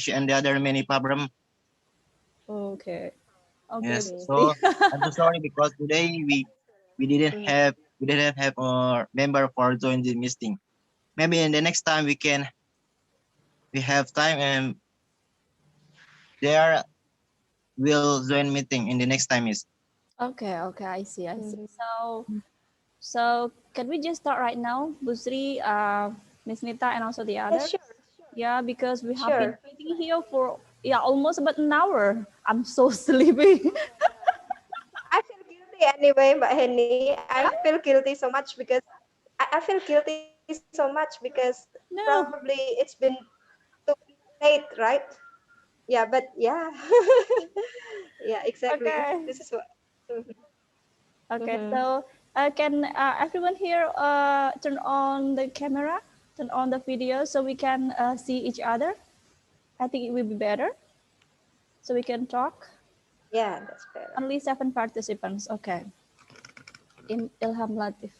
and the other many problem. Okay. Okay, Yes, Busri. so I'm so sorry because today we didn't have a member for join the meeting. Maybe in the next time we have time and there will join meeting in the next time is. Okay, okay, I see, I see. So can we just start right now, Busri, Miss Nita, and also the Yeah, others? sure. Yeah, because we have been Sure. waiting here for almost about an hour. I'm so sleepy. I feel guilty anyway, Mbak Henny. I feel guilty so much because I feel guilty so much because probably No. it's been too late, right? Yeah, but yeah. Yeah, exactly. This Okay. is what. Mhm, Okay. mhm. So can everyone here turn on the camera, turn on the video so we can see each other? I think it will be better. So we can talk. Yeah, that's better. Only 7 participants. Okay. Ilham Latif.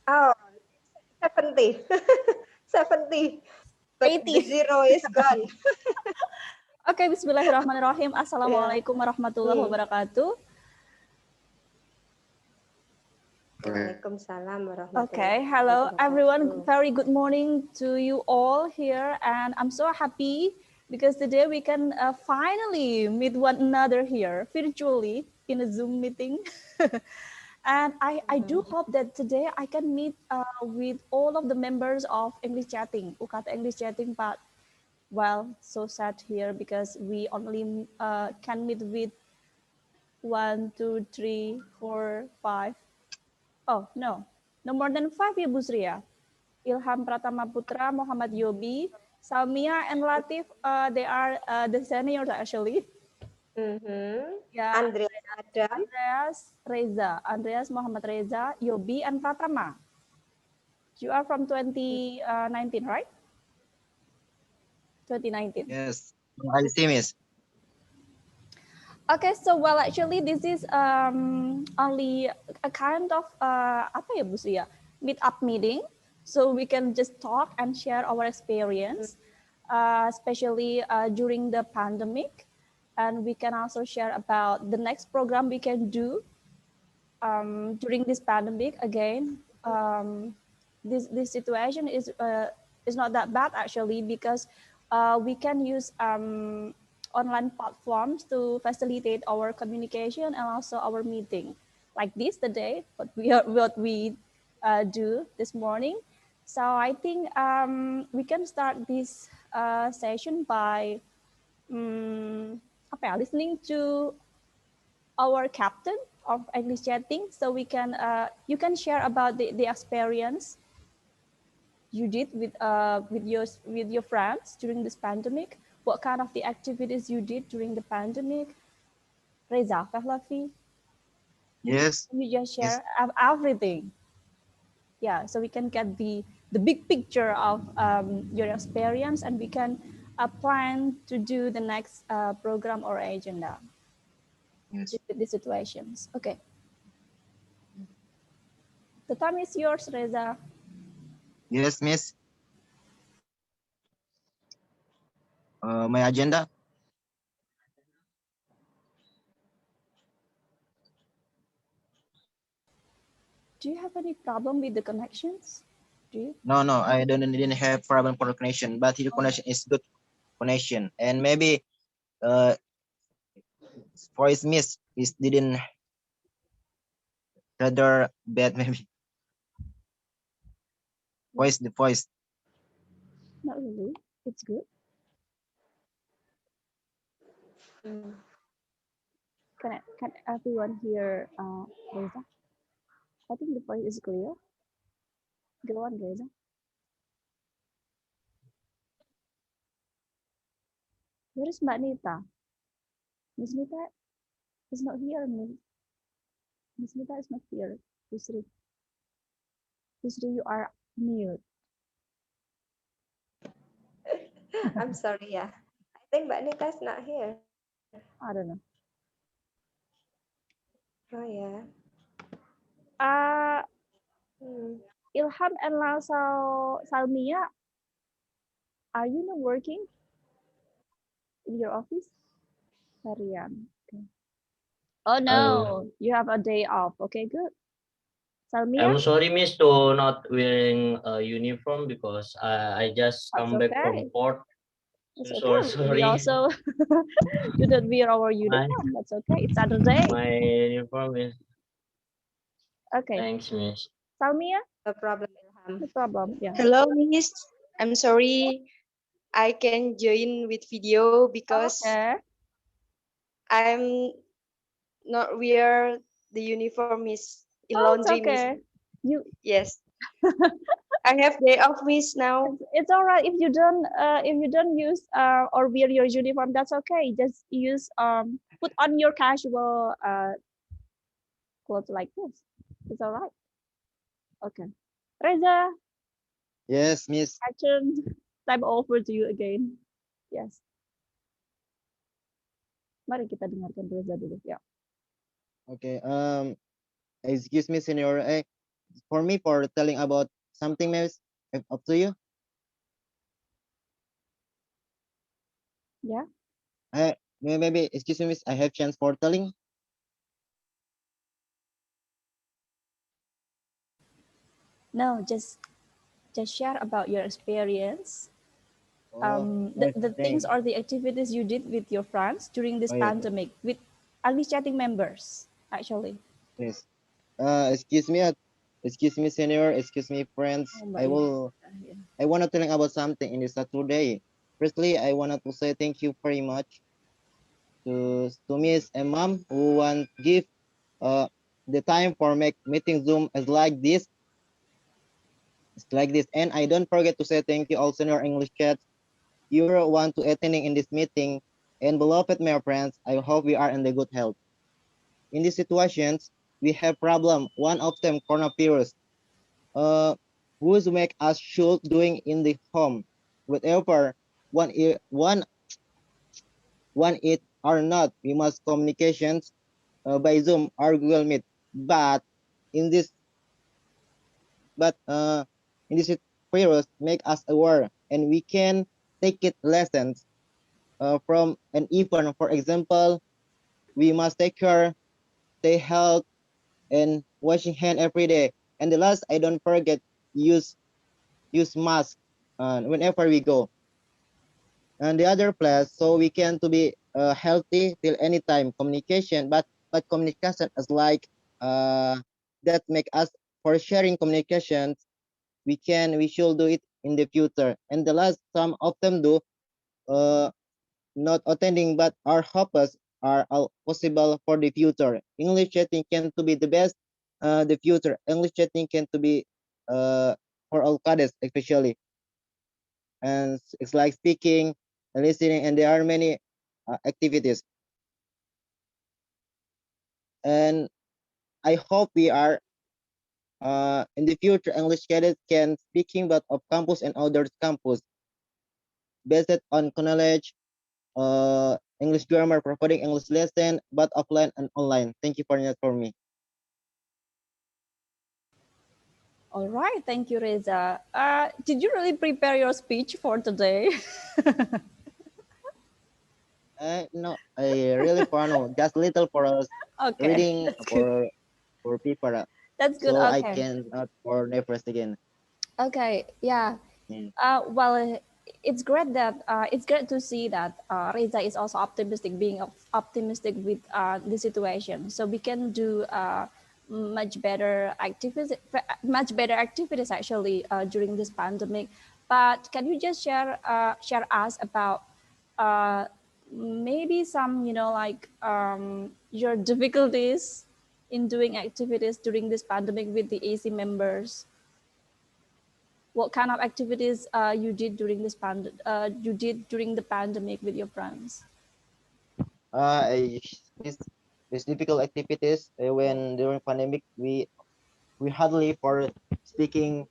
Oh, 70. 70. But the 80. zero is gone. Oke, bismillahirrahmanirrahim. Yeah. Assalamualaikum warahmatullahi Hmm. wabarakatuh. Waalaikumsalam warahmatullahi Okay, hello everyone. wabarakatuh. Very good morning to you all here, and I'm so happy because today we can finally meet one another here virtually in a Zoom meeting. And I do Mhm. hope that today I can meet with all of the members of English Chatting, UKT English Chatting, but well, so sad here because we only can meet with 1, 2, 3, 4, 5. Oh, no. No more than 5 ya, Bu Sri ya? Ilham Pratama Putra, Muhammad Yobi, Salmia, and Latif, they are the seniors actually. Mhm. Yeah, Andrea Adam. Andreas, Reza, Andreas Muhammad Reza, Yobi, and Pratama. You are from 2019, right? 2019. Yes, I see miss. Okay, so well, actually, this is only a kind of apa ya, Bu Sri ya? Meet up meeting, so we can just talk and share our experience, especially during the pandemic, and we can also share about the next program we can do during this pandemic. Again, this situation is not that bad actually because we can use online platforms to facilitate our communication and also our meeting, like this today. What we do this morning. So I think we can start this session by apa ya, listening to our captain of English chatting, so we can you can share about the experience you did with your friends during this pandemic. What kind of the activities you did during the pandemic? Reza Pahlavi, Yes, you just yes, share everything. Yeah, so we can get the big picture of your experience, and we can plan to do the next program or agenda yes, with the situations. Okay, the time is yours, Reza. yes, miss. My agenda. Do you have any problem with the connections? Do you? No, no, I didn't have problem for the connection, but the connection is good connection, and maybe uh voice miss is didn't rather bad maybe voice the voice. Not really. It's good. Mm. Can everyone hear Reza? I think the voice is clear. Go on, Reza. Where is Mbak Nita? Miss Nita is not here. Miss Nita is not here. Yusri, Yusri, you are mute. I'm sorry, yeah. I think Mbak Nita's not here. I don't know. Oh, yeah. Uh, Hmm. Ilham and also Salmia, are you not working? in your office? Harian. Okay. Oh no, you have a day off. Okay, good. Salmia, I'm sorry, miss, to not wearing a uniform because I just that's come back from okay. port. That's So okay. We sorry. also didn't wear our My uniform. That's okay. It's Saturday. my uniform is Okay. thanks, miss. Salmia, No problem, no Ilham. problem. Yeah. Hello, Miss. I'm sorry I can join with video because Okay. I'm not wear the uniform, Miss. In Oh, it's laundry, Miss. okay. You Yes. I have day off, Miss, now. it's all right if you don't use or wear your uniform. That's okay. Just use put on your casual clothes like this. It's all right. Okay. Reza, Yes, Miss. action. Time over to you again. Yes. Mari kita dengarkan Reza dulu. Ya. Okay. Excuse me, senior. For me, for telling about something, Miss, up to you. Yeah. Maybe excuse me, Miss. I have chance for telling. No, just share about your experience. The things Thanks. or the activities you did with your friends during this Oh, yeah. pandemic with only chatting members, actually. Yes. Excuse me, senior. Excuse me, friends. Oh, Mbak Yuni. Yeah. I want to tell about something in this Saturday. Firstly, I wanted to say thank you very much to Miss and Mom who want give the time for make meeting Zoom as like this. It's like this. And I don't forget to say thank you also in your English chat. You want to attending in this meeting. And beloved my friends, I hope we are in the good health. In these situations, we have problem. One of them coronavirus. Who's make us should doing in the home. Whatever one it or not, we must communications by Zoom or Google Meet. But in this but in this virus make us aware and we can take it lessons from an event. For example, we must take care, stay healthy, and washing hand every day. And the last, I don't forget use mask whenever we go. And the other place, so we can to be healthy till anytime. Communication, but communication is like that make us for sharing communications. We should do it in the future. And the last, some of them do uh, not attending, but our hopes are all possible for the future. English chatting can to be the best. The future English chatting can to be for all cadets especially, and it's like speaking and listening, and there are many activities. And I hope we are in the future English cadets can speaking but of campus and other campus based on knowledge, English grammar, providing English lesson, but offline and online. Thank you for that for me. All right. Thank you, Reza. Did you really prepare your speech for today? No, I really for no, just little for us Okay. reading That's good. for people, That's good. so I Okay. can for never again. Okay. Yeah. Yeah. Well, it's great to see that Reza is also optimistic, being optimistic with the situation. So we can do much better activities actually during this pandemic. But can you just share us about uh, maybe some like your difficulties in doing activities during this pandemic with the AC members? What kind of activities you did during during the pandemic with your friends? I this this difficult activities when during pandemic we hardly for speaking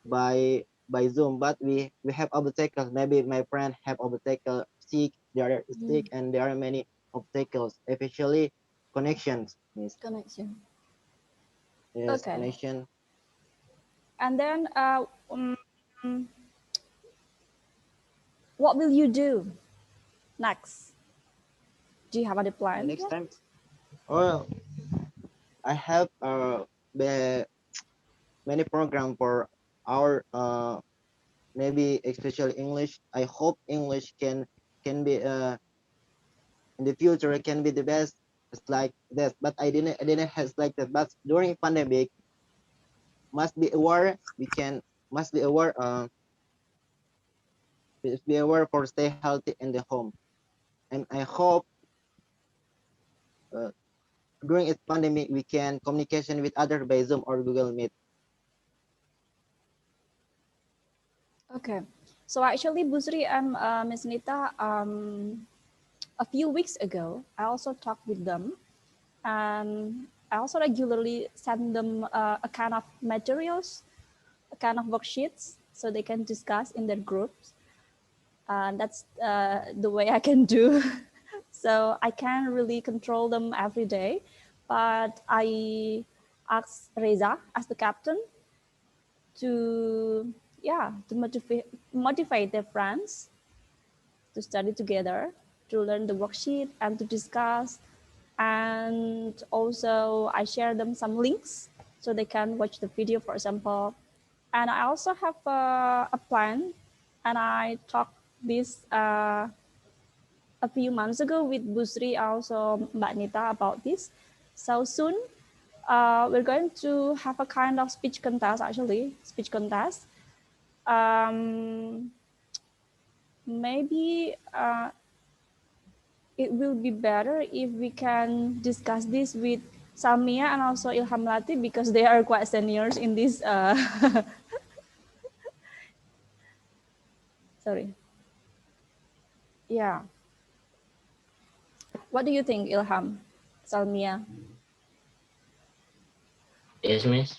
by Zoom, but we have obstacles. Maybe my friend have obstacle sick, they are sick, and there are many obstacles, especially connections. Yes, Connection. yes, Okay. connection. And then what will you do next? Do you have any plans? Next time, well, I have many program for our maybe especially English. I hope English can be in the future it can be the best. It's like this, but I didn't have like that. But during pandemic, must be aware. We can must be aware. Be aware for stay healthy in the home. And I hope uh, during its pandemic we can communication with other by Zoom or Google Meet. Okay. So actually, Busri and Ms. Nita, a few weeks ago, I also talked with them, and I also regularly send them a kind of materials, a kind of worksheets, so they can discuss in their groups. That's the way I can do. So I can't really control them every day, but I asked Reza as the captain to, yeah, to motivate their friends to study together, to learn the worksheet and to discuss. And also I share them some links so they can watch the video, for example. And I also have a plan, and I talked this a few months ago with Busri, also Mbak Nita, about this. So soon we're going to have a kind of speech contest, actually, speech contest. Maybe it will be better if we can discuss this with Salmia and also Ilham Latif, because they are quite seniors in this. Sorry. Yeah. What do you think, Ilham? Salmia? Yes, Miss.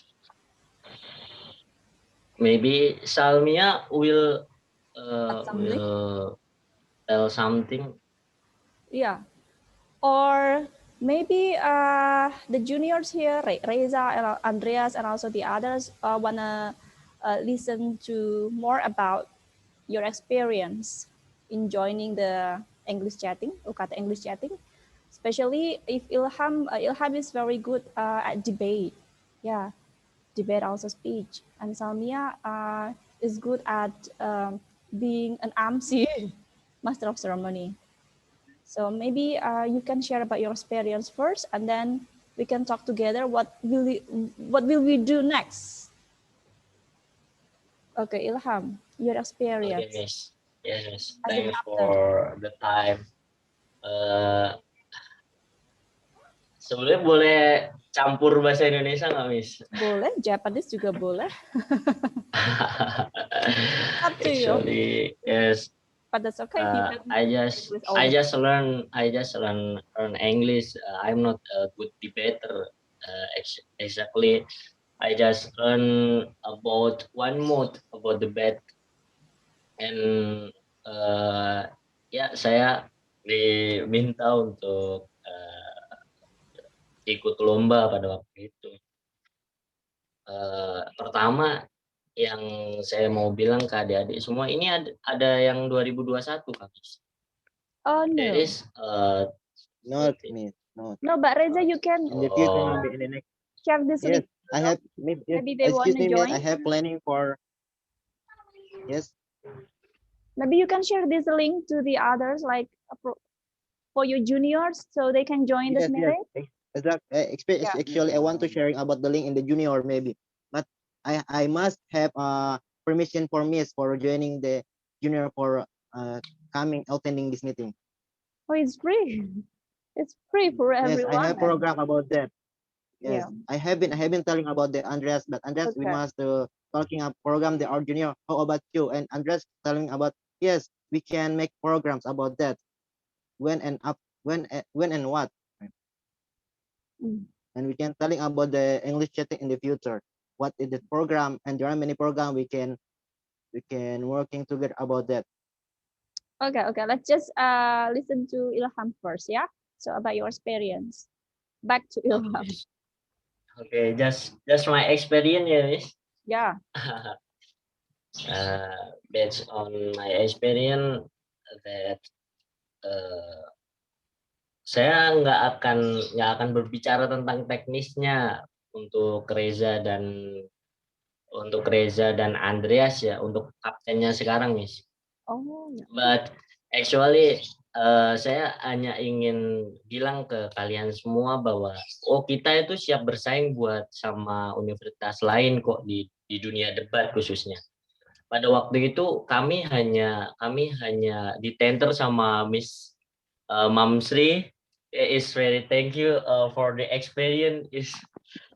Maybe Salmia Add something? will tell something. Yeah. Or maybe the juniors here, Reza, and Andreas, and also the others wanna listen to more about your experience in joining the English chatting, UKT English chatting. Especially if Ilham is very good at debate. Yeah, debate, also speech. And Salmia is good at being an MC, master of ceremony. So maybe you can share about your experience first, and then we can talk together. What will we do next? Okay, Ilham, your Okay, experience Miss. Yes, Miss. as a Thanks captain. for the time. Sebenarnya boleh campur bahasa Indonesia nggak, Miss? Boleh, Japanese juga boleh. Up to you. Actually, yes. But that's okay. You can I English just learn English. I'm not a good debater. Exactly. I just learn about one mode about debate, and ya saya diminta untuk ikut lomba pada waktu itu. Pertama yang saya mau bilang ke adik-adik semua, ini ada yang 2021 Kak. Oh There no. is Not Miss, not. No, but Reza, you can In the future, Oh, maybe in the next. share this Yes, link. I have. Maybe, yes, Maybe they want excuse to me, Miss. join. I have planning for. Yes. Maybe you can share this link to the others, like for your juniors, so they can join this Yes, yes. meeting. Yeah. Actually, I want to sharing about the link in the junior maybe, but I must have permission for Miss for joining the junior for coming attending this meeting. Oh, it's free. It's free for Yes, I everyone. have program about that. Yes, Yeah. I have been telling about the Andreas, but Andreas we Okay. must talking a program the our junior. How about you? And Andreas telling about yes, we can make programs about that. When and what, Mm. and we can telling about the English chatting in the future. What is the program? And there are many program we can working together about that. Okay. Okay. Let's just listen to Ilham first. Yeah. So about your experience. Back to Ilham. okay, just my experience, ya, Miss. Yeah. Based on my experience that saya nggak akan berbicara tentang teknisnya untuk Reza dan Andreas ya, untuk kaptennya sekarang, Miss. Oh, ya. But actually saya hanya ingin bilang ke kalian semua bahwa kita itu siap bersaing buat sama universitas lain kok di dunia debat khususnya. Pada waktu itu kami hanya ditenter sama Miss Mamsri. Is very thank you for the experience, is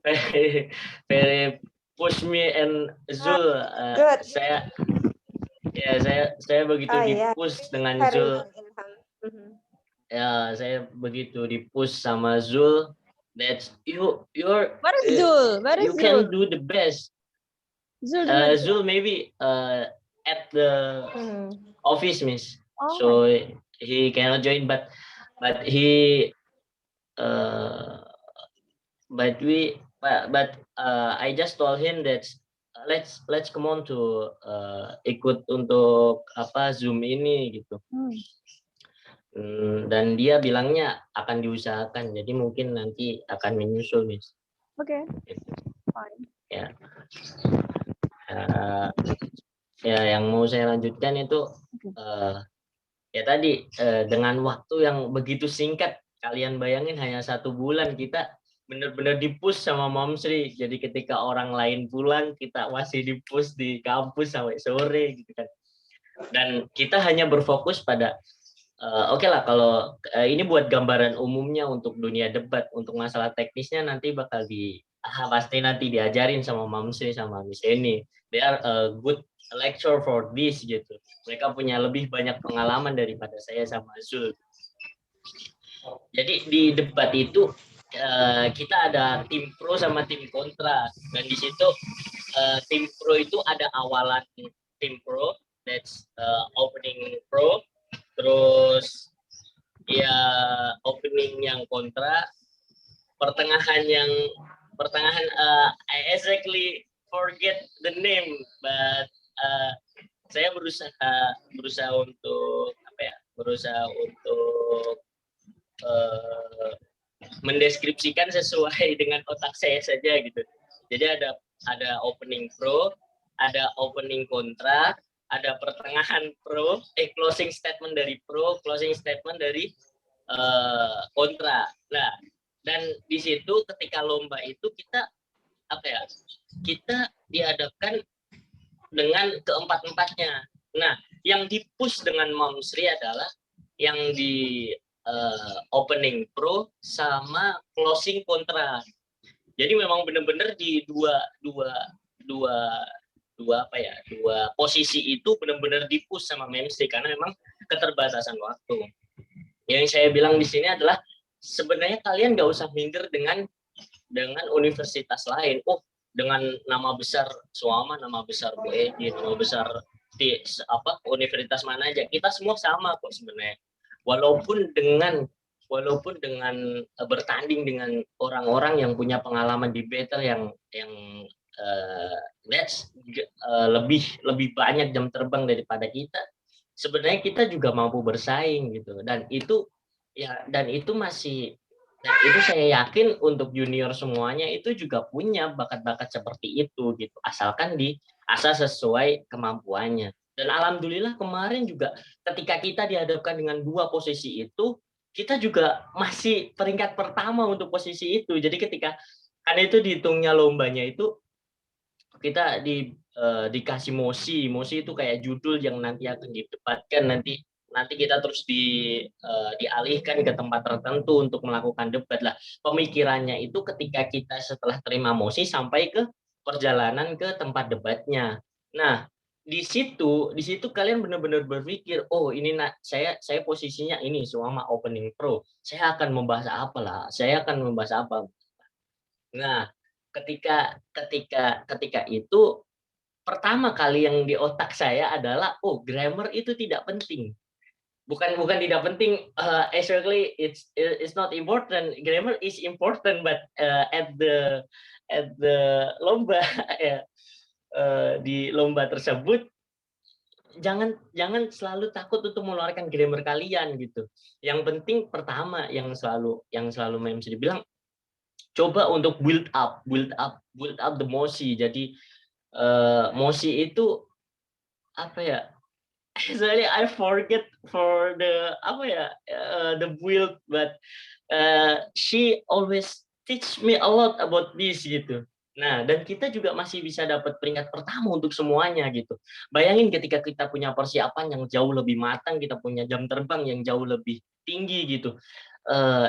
very very push me and Zul. Good. Saya begitu Oh yeah, dipush dengan very Zul. well, Ilham. Mhm. Ya, saya begitu dipush sama Zul. That's you're Where is Zul? Where you is can Zul? do the best. Zul, di mana? Zul maybe at the Hmm. office, Miss. Oh, So he cannot join, but he uh, but I just told him that let's come on to ikut untuk Zoom ini gitu. Dan dia bilangnya akan diusahakan, jadi mungkin nanti akan menyusul, Miss. Oke. Gitu. Fine. Ya. Ya, yang mau saya lanjutkan itu ya tadi dengan waktu yang begitu singkat, kalian bayangin hanya 1 bulan kita benar-benar di-push sama Mamsri. Jadi ketika orang lain pulang, kita masih di-push di kampus sampai sore gitu kan. Dan kita hanya berfokus pada oke lah, kalau ini buat gambaran umumnya untuk dunia debat. Untuk masalah teknisnya nanti bakal pasti nanti diajarin sama Mamsri sama Miss Eni. They are a good lecture for this gitu. Mereka punya lebih banyak pengalaman daripada saya sama Zul. Jadi di debat itu kita ada tim pro sama tim kontra, dan di situ tim pro itu ada awalan tim pro, that's opening pro, terus ya opening yang kontra, pertengahan I exactly forget the name, but saya berusaha untuk mendeskripsikan sesuai dengan otak saya saja gitu. Jadi ada opening pro, ada opening kontra, ada pertengahan pro, closing statement dari pro, closing statement dari kontra. Nah, dan di situ ketika lomba itu kita dihadapkan dengan keempat-empatnya. Nah, yang dipush dengan Mamsri adalah yang di opening pro sama closing kontra. Jadi memang benar-benar di dua posisi itu benar-benar dipush sama Mamsri karena memang keterbatasan waktu. Yang saya bilang di sini adalah sebenarnya kalian nggak usah minder dengan universitas lain. Dengan nama besar Suama, nama besar Bu Edi, nama besar universitas mana aja, kita semua sama kok sebenarnya. Walaupun dengan bertanding dengan orang-orang yang punya pengalaman di battle yang lebih banyak jam terbang daripada kita, sebenarnya kita juga mampu bersaing gitu. Dan itu saya yakin untuk junior semuanya itu juga punya bakat-bakat seperti itu gitu, asalkan diasah sesuai kemampuannya. Dan alhamdulillah kemarin juga ketika kita dihadapkan dengan 2 posisi itu, kita juga masih peringkat pertama untuk posisi itu. Jadi karena itu dihitungnya lombanya itu kita dikasih mosi itu kayak judul yang nanti akan didebatkan, nanti kita terus dialihkan ke tempat tertentu untuk melakukan debat lah. Pemikirannya itu ketika kita setelah terima mosi sampai ke perjalanan ke tempat debatnya. Nah, di situ kalian benar-benar berpikir, ini saya posisinya ini selama opening pro, saya akan membahas apa lah, saya akan membahas apa. Nah, ketika itu pertama kali yang di otak saya adalah grammar itu tidak penting. Bukan tidak penting, actually it's not important. Grammar is important, but at the lomba di lomba tersebut jangan selalu takut untuk mengeluarkan grammar kalian gitu. Yang penting pertama yang selalu Mem Sri bilang, coba untuk build up the mosi. Jadi mosi itu apa ya? Sorry, I forget for the apa ya the build, but she always teach me a lot about this gitu. Nah, dan kita juga masih bisa dapat peringkat pertama untuk semuanya gitu. Bayangin ketika kita punya persiapan yang jauh lebih matang, kita punya jam terbang yang jauh lebih tinggi gitu.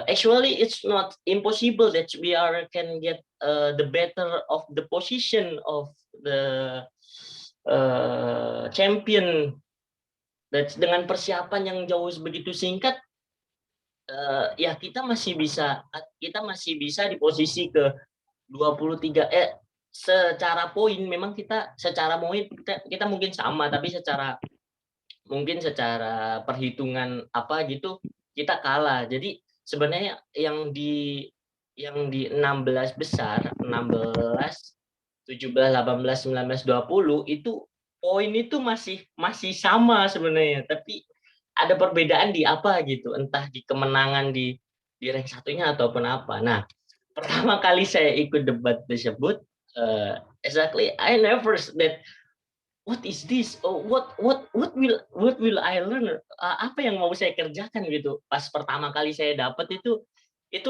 Actually, it's not impossible that we can get the better of the position of the champion. Dan dengan persiapan yang jauh begitu singkat, ya kita masih bisa di posisi ke 23 secara poin memang kita secara poin kita mungkin sama, tapi secara perhitungan apa gitu kita kalah. Jadi sebenarnya yang di 16 besar, 16, 17, 18, 19, 20 itu poin itu masih sama sebenarnya, tapi ada perbedaan di apa gitu, entah di kemenangan di rank satunya ataupun apa. Nah, pertama kali saya ikut debat tersebut, exactly I never that what is this? Oh, what will I learn? Apa yang mau saya kerjakan gitu. Pas pertama kali saya dapat itu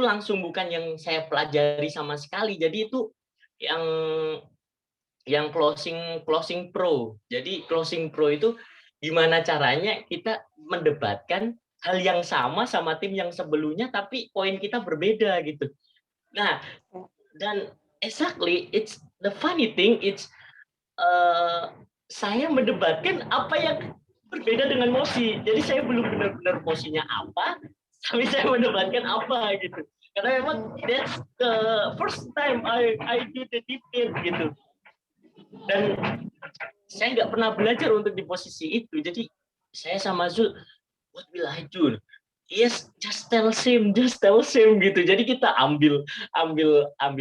langsung bukan yang saya pelajari sama sekali. Jadi itu yang closing pro. Jadi closing pro itu gimana caranya kita mendebatkan hal yang sama tim yang sebelumnya tapi poin kita berbeda gitu. Nah, dan exactly it's the funny thing saya mendebatkan apa yang berbeda dengan Mosi. Jadi saya belum benar-benar Mosinya apa, tapi saya mendebatkan apa gitu. Karena memang that's the first time I do the debate gitu. Dan saya nggak pernah belajar untuk di posisi itu. Jadi saya sama Zul, what will I do? Yes, just tell him gitu. Jadi kita ambil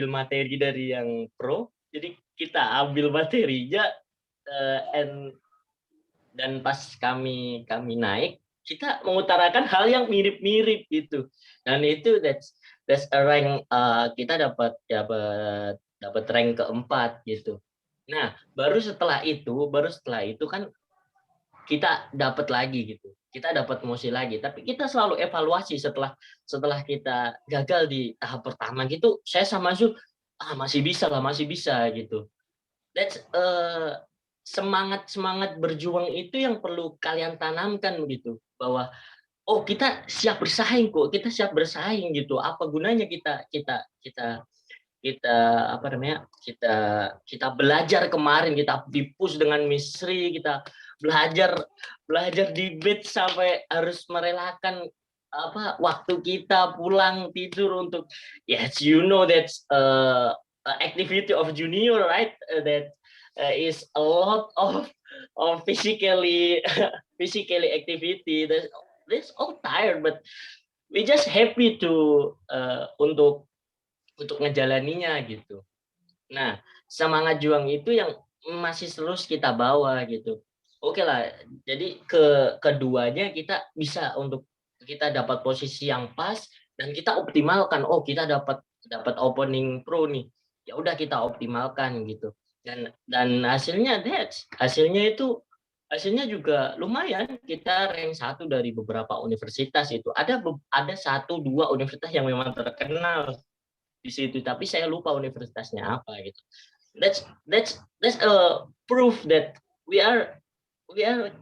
materi dari yang pro. Jadi kita ambil materinya dan pas kami naik, kita mengutarakan hal yang mirip-mirip gitu. Dan itu that's a rank kita dapat rank keempat gitu. Nah, baru setelah itu kan kita dapat lagi gitu. Kita dapat mosi lagi, tapi kita selalu evaluasi setelah kita gagal di tahap pertama gitu. Saya sama Zul, masih bisa gitu. That's semangat berjuang itu yang perlu kalian tanamkan begitu, bahwa oh kita siap bersaing gitu. Apa gunanya kita apa namanya kita belajar kemarin, kita dipush dengan Misri, kita belajar debate sampai harus merelakan apa waktu kita pulang tidur untuk yes that's activity of junior, right? That is a lot of physically activity. That's all tired, but we just happy to untuk ngejalaninya gitu. Nah, semangat juang itu yang masih terus kita bawa gitu. Oke lah, jadi keduanya kita bisa untuk kita dapat posisi yang pas dan kita optimalkan. Oh, kita dapat opening pro nih. Ya udah kita optimalkan gitu. Dan hasilnya juga lumayan. Kita rank 1 dari beberapa universitas itu. Ada 1-2 universitas yang memang terkenal di situ, tapi saya lupa universitasnya apa gitu. That's a proof that we are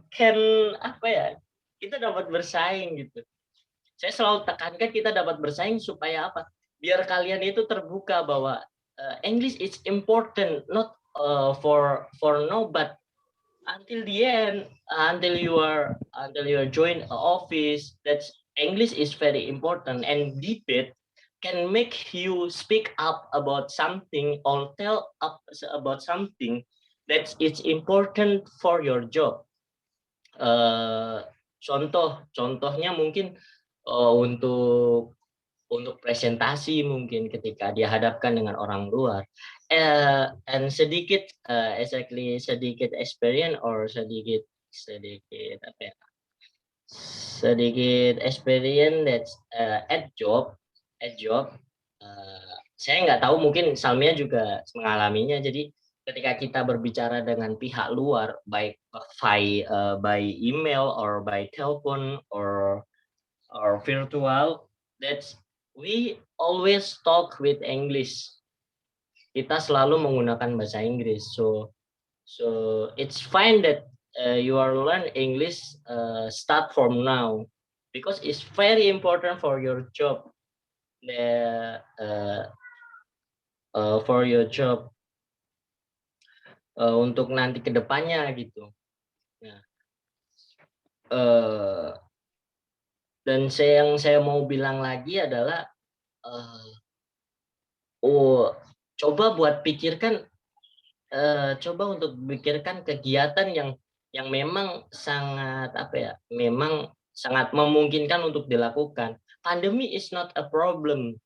can apa ya, kita dapat bersaing gitu. Saya selalu tekankan kita dapat bersaing supaya apa? Biar kalian itu terbuka bahwa English is important, not for no, but until the end, until you join a office, that's English is very important, and debate can make you speak up about something or tell up about something that it's important for your job. Contohnya mungkin untuk presentasi mungkin ketika dihadapkan dengan orang luar, and sedikit experience or sedikit sedikit apa ya? Sedikit experience that at job. Saya nggak tahu, mungkin Salmia juga mengalaminya. Jadi ketika kita berbicara dengan pihak luar, baik by email or by telepon or virtual, that's we always talk with English. Kita selalu menggunakan bahasa Inggris. So it's fine that you are learn English start from now, because it's very important for your job. For your job untuk nanti kedepannya gitu. Nah, dan yang saya mau bilang lagi adalah coba untuk pikirkan kegiatan yang memang sangat memang sangat memungkinkan untuk dilakukan. Pandemi is not a problem.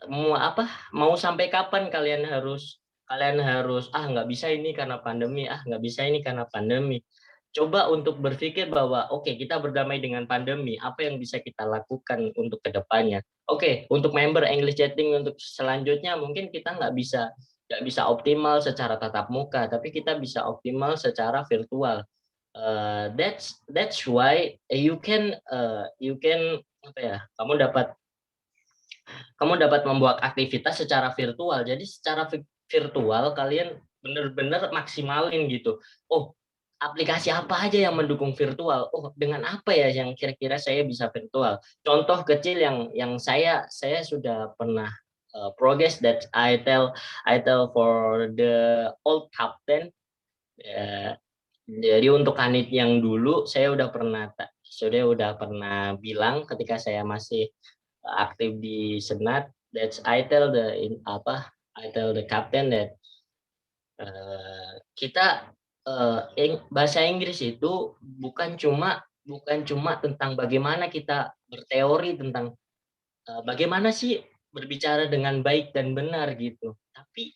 Mau sampai kapan kalian harus nggak bisa ini karena pandemi, nggak bisa ini karena pandemi. Coba untuk berpikir bahwa kita berdamai dengan pandemi, apa yang bisa kita lakukan untuk kedepannya. Untuk member English Chatting untuk selanjutnya mungkin kita nggak bisa optimal secara tatap muka, tapi kita bisa optimal secara virtual. That's why you can kamu dapat membuat aktivitas secara virtual. Jadi secara virtual kalian benar-benar maksimalin gitu. Aplikasi apa aja yang mendukung virtual? Dengan apa ya yang kira-kira saya bisa virtual? Contoh kecil yang saya sudah pernah progress that I tell for the old captain. Jadi untuk kanit yang dulu saya udah pernah bilang ketika saya masih aktif di Senat, I tell the captain that kita bahasa Inggris itu bukan cuma tentang bagaimana kita berteori tentang bagaimana sih berbicara dengan baik dan benar gitu, tapi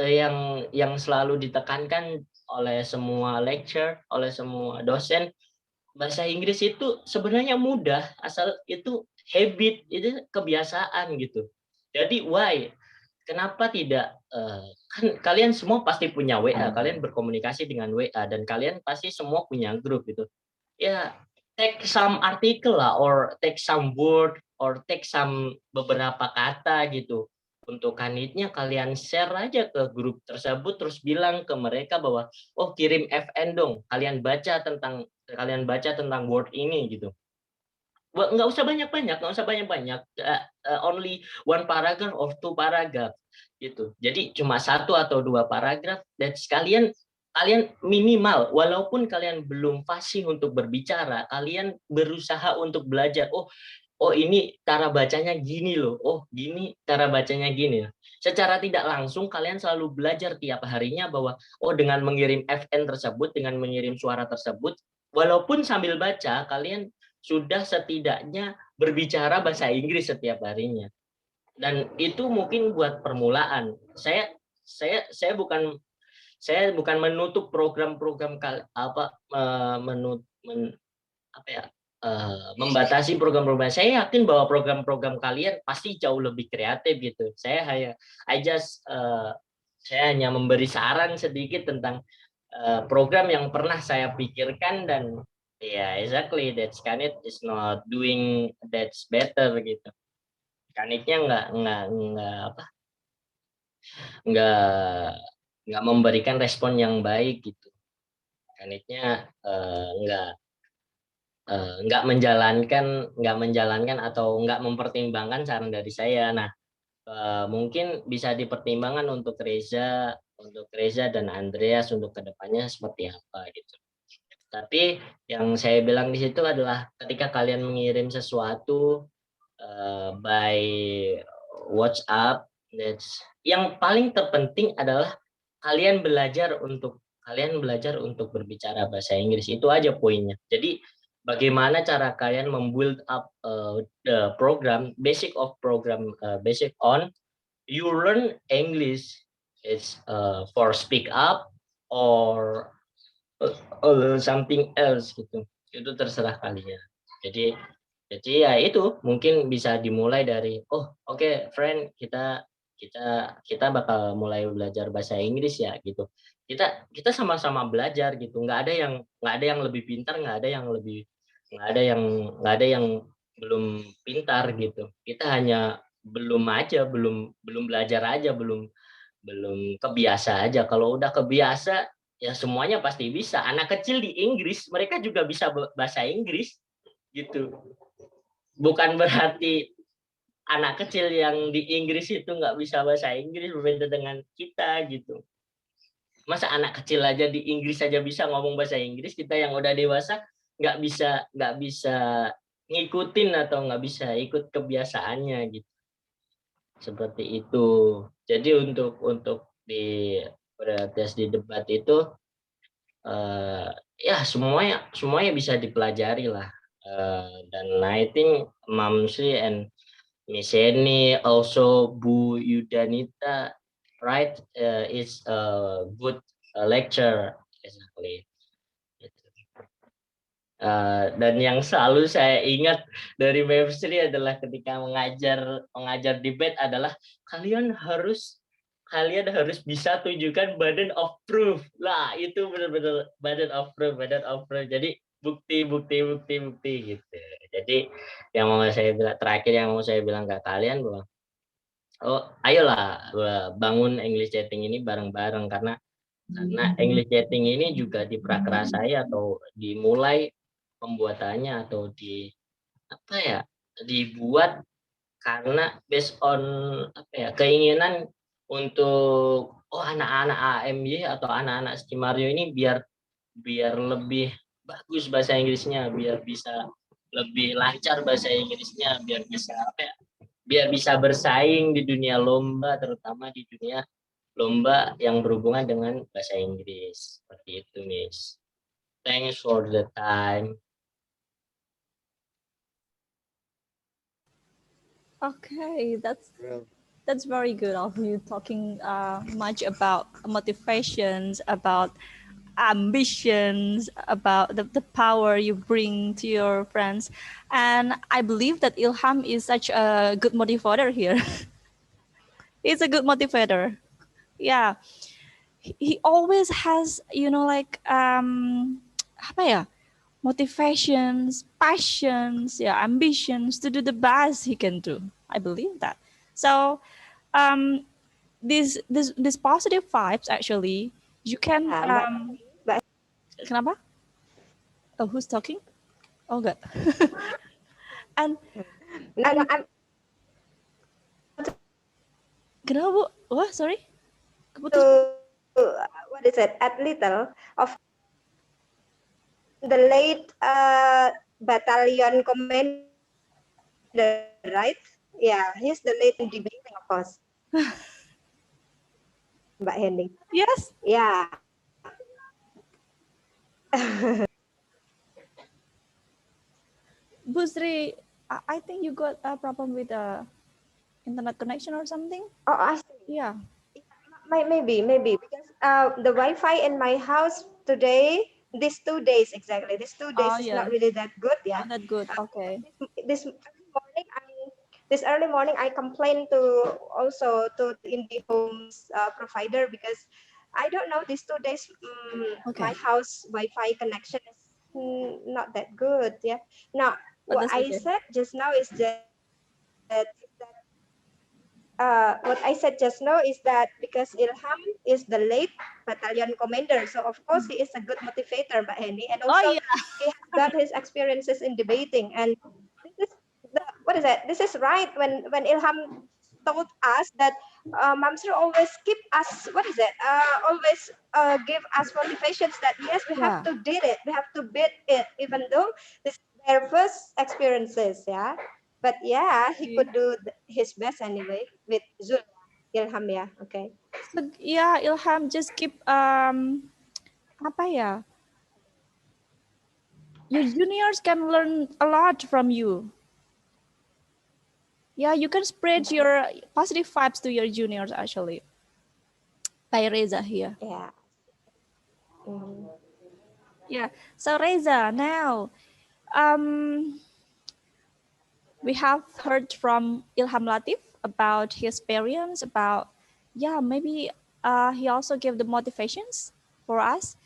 yang selalu ditekankan oleh semua lecturer, oleh semua dosen, bahasa Inggris itu sebenarnya mudah, asal itu habit, itu kebiasaan gitu. Jadi kenapa tidak, kan kalian semua pasti punya WA, kalian berkomunikasi dengan WA, dan kalian pasti semua punya grup gitu. Ya, take some artikel lah, or take some word, or take some beberapa kata gitu. Untuk kanitnya kalian share aja ke grup tersebut, terus bilang ke mereka bahwa kirim FN dong, kalian baca tentang word ini gitu. Nggak usah banyak-banyak, only one paragraph or two paragraph gitu. Jadi cuma 1 atau 2 paragraf, dan kalian minimal, walaupun kalian belum fasih untuk berbicara, kalian berusaha untuk belajar. Ini cara bacanya gini loh. Gini cara bacanya gini. Secara tidak langsung kalian selalu belajar tiap harinya bahwa dengan mengirim FN tersebut, dengan mengirim suara tersebut, walaupun sambil baca, kalian sudah setidaknya berbicara bahasa Inggris setiap harinya. Dan itu mungkin buat permulaan. Saya bukan menutup program-program membatasi program-program. Saya yakin bahwa program-program kalian pasti jauh lebih kreatif gitu. Saya hanya memberi saran sedikit tentang program yang pernah saya pikirkan, dan exactly, that's Kanit is not doing that's better gitu. Kanitnya nggak memberikan respon yang baik gitu. Kanitnya nggak menjalankan atau nggak mempertimbangkan saran dari saya. Nah, mungkin bisa dipertimbangkan untuk Reza dan Andreas untuk kedepannya seperti apa gitu. Tapi yang saya bilang di situ adalah ketika kalian mengirim sesuatu by WhatsApp, yang paling terpenting adalah kalian belajar untuk berbicara bahasa Inggris. Itu aja poinnya. Jadi bagaimana cara kalian membuild up the program, basic on you learn English is for speak up or something else gitu. Itu terserah kalian. Jadi ya itu mungkin bisa dimulai dari oke, friend, kita bakal mulai belajar bahasa Inggris ya gitu. Kita sama-sama belajar gitu. Nggak ada yang lebih pintar, nggak ada yang belum pintar gitu. Kita hanya belum belajar aja, belum kebiasa aja. Kalau udah kebiasa ya semuanya pasti bisa. Anak kecil di Inggris mereka juga bisa bahasa Inggris gitu. Bukan berarti anak kecil yang di Inggris itu nggak bisa bahasa Inggris, berbeda dengan kita gitu. Masa anak kecil aja di Inggris aja bisa ngomong bahasa Inggris, kita yang udah dewasa nggak bisa ngikutin atau nggak bisa ikut kebiasaannya gitu. Seperti itu. Jadi untuk di tes di debat itu ya semuanya bisa dipelajari lah. Dan I think Mamsi and Miss Eni, also Bu Yudanita, right? Is a good lecture, exactly. Dan yang selalu saya ingat dari Mevsri adalah ketika mengajar debate adalah kalian harus bisa tunjukkan burden of proof lah, itu benar-benar burden of proof. Jadi bukti gitu. Jadi yang mau saya bilang ke kalian bahwa ayolah bangun English chatting ini bareng-bareng, karena English chatting ini juga diprakarsai atau dimulai pembuatannya atau dibuat karena based on keinginan untuk anak-anak AMY atau anak-anak Stimario ini biar lebih bagus bahasa Inggrisnya, biar bisa lebih lancar bahasa Inggrisnya, biar bisa bersaing di dunia lomba, terutama di dunia lomba yang berhubungan dengan bahasa Inggris. Seperti itu, Miss. Thanks for the time. Okay, that's very good of you talking much about motivations, about ambitions, about the power you bring to your friends. And I believe that Ilham is such a good motivator here. He's a good motivator. Yeah. He always has, like apa ya? Motivations, passions, ambitions to do the best he can do. I believe that. So these positive vibes actually you can kenapa? Oh, who's talking? Oh, good. and No, kenapa, Bu? Wah, sorry. to what is it? Add little of the late battalion commander, right? Yeah, he's the late in debating, of course. Mbak Henning. Yes. Yeah. Bu Sri, I think you got a problem with the internet connection or something. Oh, I see. Yeah. Maybe because the Wi-Fi in my house today, these 2 days exactly, these 2 days is not really that good. Yeah. Not that good. Okay. This early morning I complained to IndiHome's provider because I don't know, these 2 days my house Wi-Fi connection is not that good. Yeah. Now what I said just now is what I said just now is that because Ilham is the late battalion commander, so of course he is a good motivator, Mbak Henny, and also he has got his experiences in debating. And this is what is that? This is right when Ilham told us that Mamsur always keep us, what is it? Always give us motivations that yes, we have to did it, we have to beat it, even though this is their first experiences. Yeah. But yeah, he could do his best anyway with Zul, Ilham, yeah, okay. So, yeah, Ilham, just keep apa ya? Your juniors can learn a lot from you. Yeah, you can spread your positive vibes to your juniors actually. By Reza here. Yeah. Yeah. So Reza, now we have heard from Ilham Latif about his experience, about, yeah, maybe he also gave the motivations for us.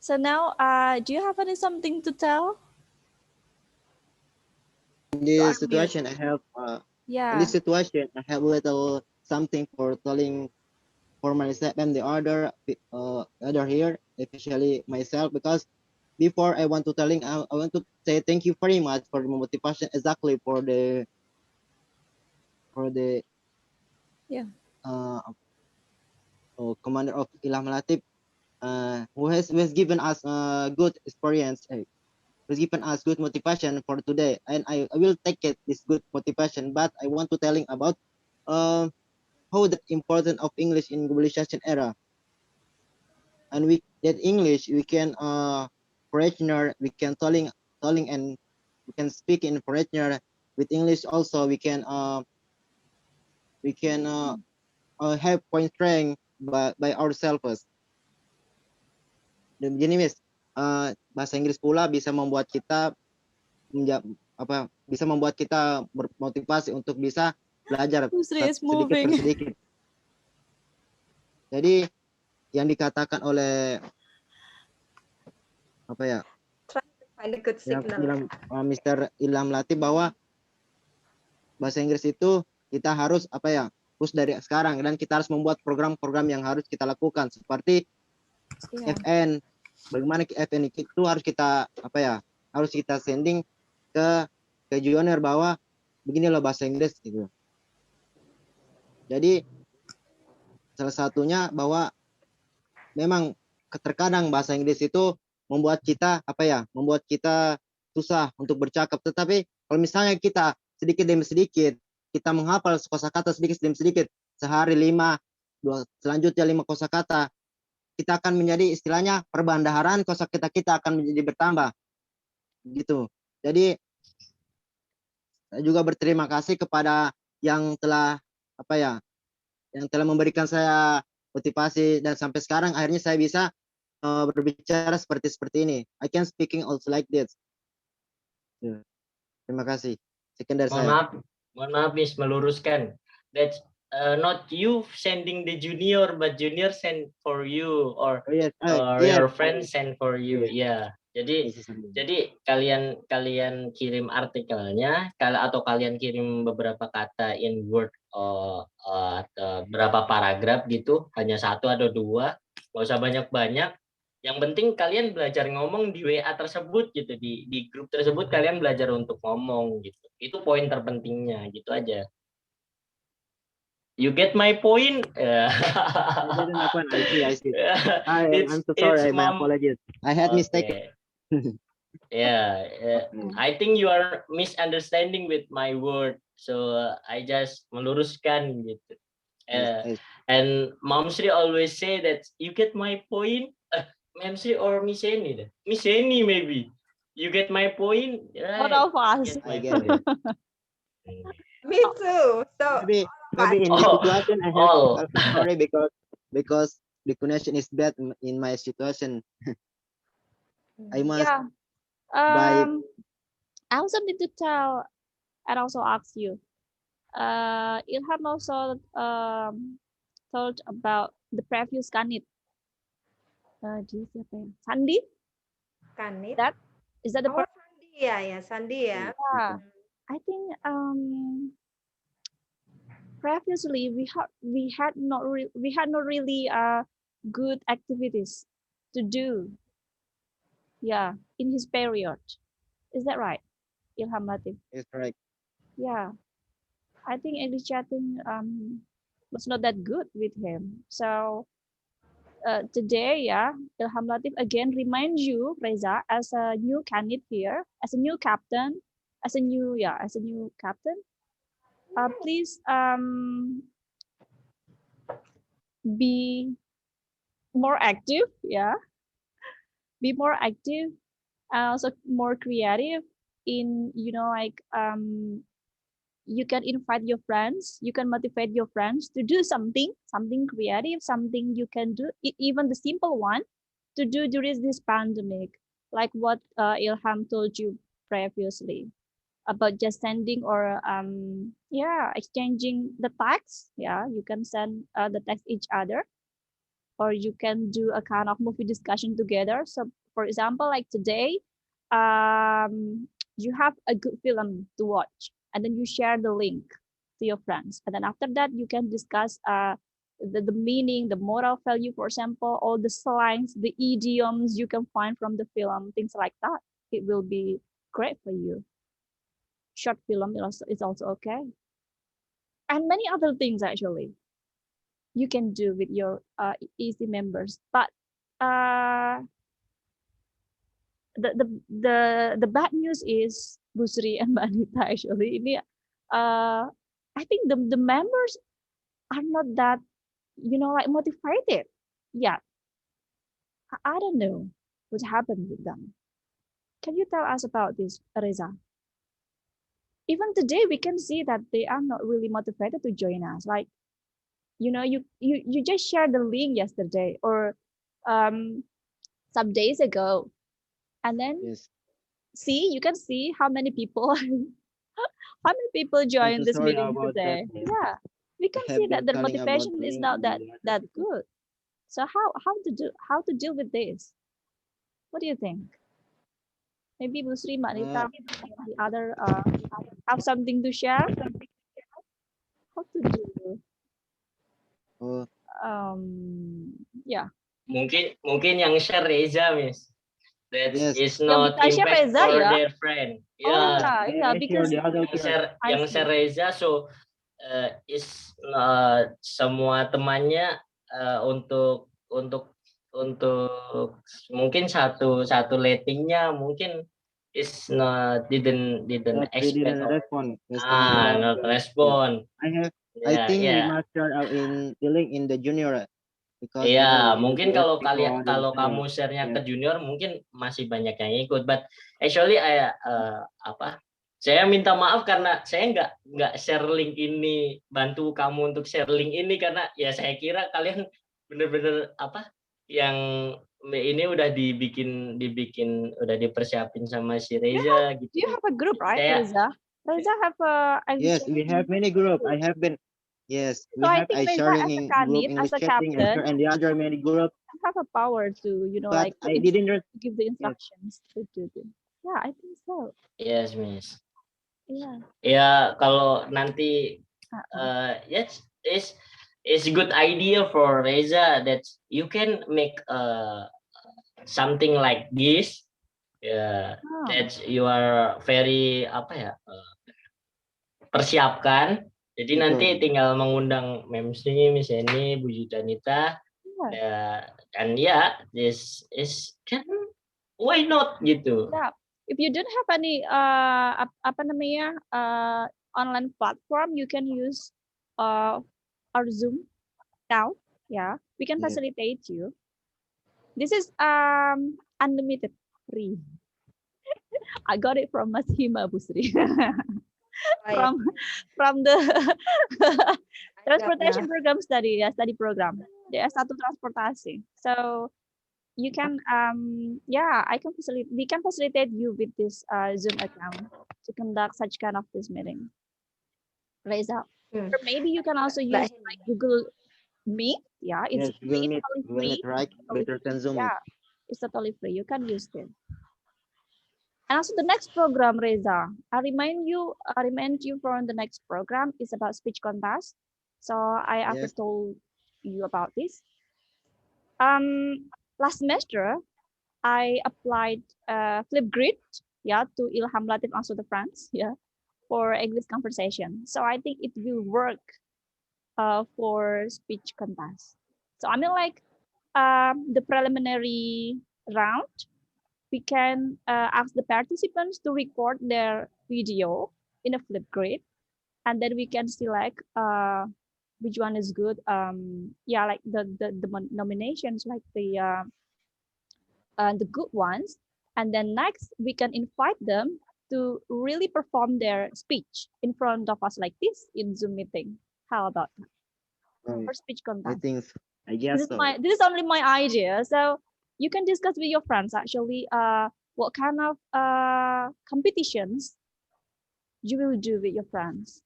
So now, do you have any something to tell? In You are this mute. situation, I have in Yeah. this situation, I have little something for telling for myself and the other here, especially myself, because before I want to telling, I want to say thank you very much for the motivation exactly for the Yeah. uh, commander of Ilham Latif, who has given us good experience, who's given us good motivation for today, and I will take it this good motivation. But I want to telling about uh, how the importance of English in globalization era, and we that English we can foreigner, we can telling and we can speak in foreigner with English also we can have point strength by ourselves. Dan begini Miss, bahasa Inggris pula bisa membuat kita bisa membuat kita bermotivasi untuk bisa belajar Yusri is sedikit moving. sedikit. Jadi yang dikatakan oleh apa ya? Try to find a good signal. Mr. Ilham Latif bahwa bahasa Inggris itu kita harus terus dari sekarang, dan kita harus membuat program-program yang harus kita lakukan seperti Yeah. FN. Bagaimana FN itu harus kita harus kita sending ke junior bahwa begini loh bahasa Inggris gitu. Jadi salah satunya bahwa memang terkadang bahasa Inggris itu membuat kita membuat kita susah untuk bercakap, tetapi kalau misalnya kita sedikit demi sedikit kita menghafal kosakata sedikit demi sedikit, sehari 5, selanjutnya 5 kosakata, kita akan menjadi istilahnya perbandaharan kosakata kita akan menjadi bertambah gitu. Jadi saya juga berterima kasih kepada yang telah yang telah memberikan saya motivasi, dan sampai sekarang akhirnya saya bisa berbicara seperti ini. I can speaking also like this. Terima kasih. Sekian dari saya. Mohon maaf Miss, meluruskan. That's not you sending the junior, but junior send for you, or your friend send for you. Ya. Jadi kalian kirim artikelnya, atau kalian kirim beberapa kata in Word, atau berapa paragraf gitu, hanya 1 atau 2, nggak usah banyak-banyak. Yang penting kalian belajar ngomong di WA tersebut gitu, di grup tersebut kalian belajar untuk ngomong gitu. Itu poin terpentingnya gitu aja. You get my point? I see. I'm so sorry. My apologies. I had mistake. Yeah, I think you are misunderstanding with my word, so I just meluruskan gitu. And Mom Sri always say that you get my point. Ma'am Sri or Miss Eni? Miss Eni maybe. You get my point? Right? One of us. I get it. Me too. So maybe in this situation I have sorry because the connection is bad in my situation. I must I also need to tell and also ask you. Ilham also told about the previous Kanit. Sandi? Kanit. Is that the Sandi ya, Sandi ya. Yeah. I think previously we had not really good activities to do. Yeah, in his period. Is that right, Ilham Latif? It's right. Yeah, I think English chatting was not that good with him. So today, Ilham Latif again remind you, Reza, as a new candidate here, as a new captain, as a new captain. Please be more active, be more active, also more creative in, you can invite your friends, you can motivate your friends to do something creative, something you can do, even the simple one, to do during this pandemic. like what Ilham told you previously about just sending or exchanging the text. Yeah, you can send the text each other, or you can do a kind of movie discussion together. So for example, like today, you have a good film to watch, and then you share the link to your friends, and then after that you can discuss the meaning, the moral value, for example, all the slangs, the idioms you can find from the film, things like that. It will be great for you. Short film is also okay, and many other things actually you can do with your easy members. But uh, the bad news is Busri and Mbak Anita actually ini I think the members are not that like motivated. Yeah, I don't know what happened with them. Can you tell us about this, Reza? Even today we can see that they are not really motivated to join us. Like you just shared the link yesterday or some days ago, and then Yes. you can see how many people how many people I'm join so this sorry meeting about that. today. Yeah, we can I see have that been the telling about motivation is link not in that the other people. good. So how to deal with this? What do you think? Maybe Busri, Manita, the other have something to share. How to do? Oh, Yeah. Mungkin yang share Reza, Miss. That yes. is Yang not bisa share impact Reza for ya. their friend. Oh Yeah, yeah, I share because the other yang share I yang see. share Reza, so is semua temannya untuk mungkin satu ratingnya mungkin is not didn't That we expect didn't or respond yesterday. not Yes. respond. I Yeah, think we yeah. must share in the link in the junior because Iya, will mungkin be kalau asking for the kalau junior. kamu share-nya Yeah. ke junior mungkin masih banyak yang ikut. But actually saya minta maaf karena saya nggak share link ini, bantu kamu untuk share link ini karena ya saya kira kalian bener-bener yang ini udah dibikin udah dipersiapin sama si Reza gitu. You have a group, right, Saya Reza? Reza have a Yes, we have many group. I have been. Yes, we So I have think Reza sharing as a in group Kanit, English as a chatting captain, and the other many group. have a power to But like I didn't. to give the instructions to do this. Yeah, I think so. yes, Miss. Yeah. Ya kalau nanti yes it's a good idea for Reza that you can make something like this. That you are very persiapkan. Jadi Betul. nanti tinggal mengundang Memsi, Miss Eni, Bu Judanita, and this is can why not gitu. Yeah. If you don't have any online platform, you can use our Zoom account. Yeah, we can facilitate you. This is unlimited, free. I got it from Mas Hima Busri. from the transportation program study program, the S1 transportasi. So you can we can facilitate you with this Zoom account to conduct such kind of this meeting. Reza, or maybe you can also use like Google Meet. Yeah, it's Google totally free. Meet, right? Better than Zoom. Yeah, it's totally free. You can use it. And also the next program, Reza, I remind you from the next program is about speech contest. So I ever told you about this. Last semester, I applied Flipgrid, to Ilham Latif also the France, for English conversation. So I think it will work for speech contest. So I mean like the preliminary round, we can ask the participants to record their video in a Flipgrid, and then we can select which one is good. Like the nominations, like the good ones, and then next we can invite them to really perform their speech in front of us like this in Zoom meeting. How about that? For speech contest. I guess so. This is only my idea. So you can discuss with your friends actually. what kind of competitions you will do with your friends?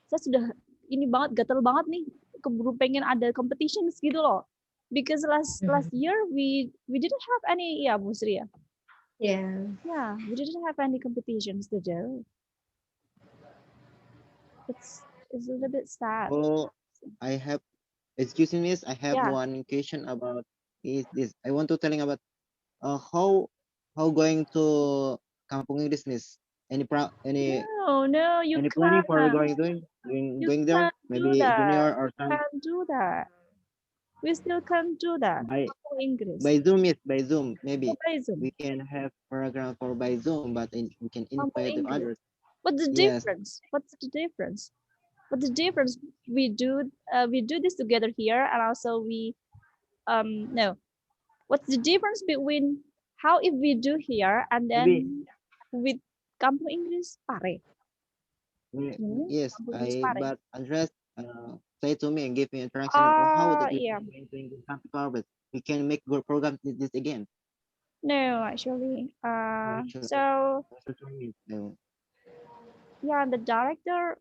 Saya sudah ini banget, gatel banget nih, keburu pengen ada competitions gitu loh. Because last year we didn't have any, ya Bu Sri ya? Yeah. Yeah, we didn't have any competitions to do. It's a little bit sad. Oh, I have, excuse me, miss, I have Yeah. one question about is this. I want to telling about how going to Kampung English, miss? Any No, you any planning for can't. going there? Do Maybe junior that. or some Can't do that. We still can't do that. by English. Zoom, yes, by Zoom. Maybe By Zoom. we can have program for by Zoom, but we can invite the English. others. What's the Yes. difference? What's the difference? What's the difference? We do this together here, and also we no. What's the difference between how if we do here and then Maybe. with Kampung English Pare? Yes, Kampung English Pare. but Andres say to me and give me interaction on how that we Yeah. can going to English Campus Harvard. We can make good program this again. No, actually. So No. yeah, the director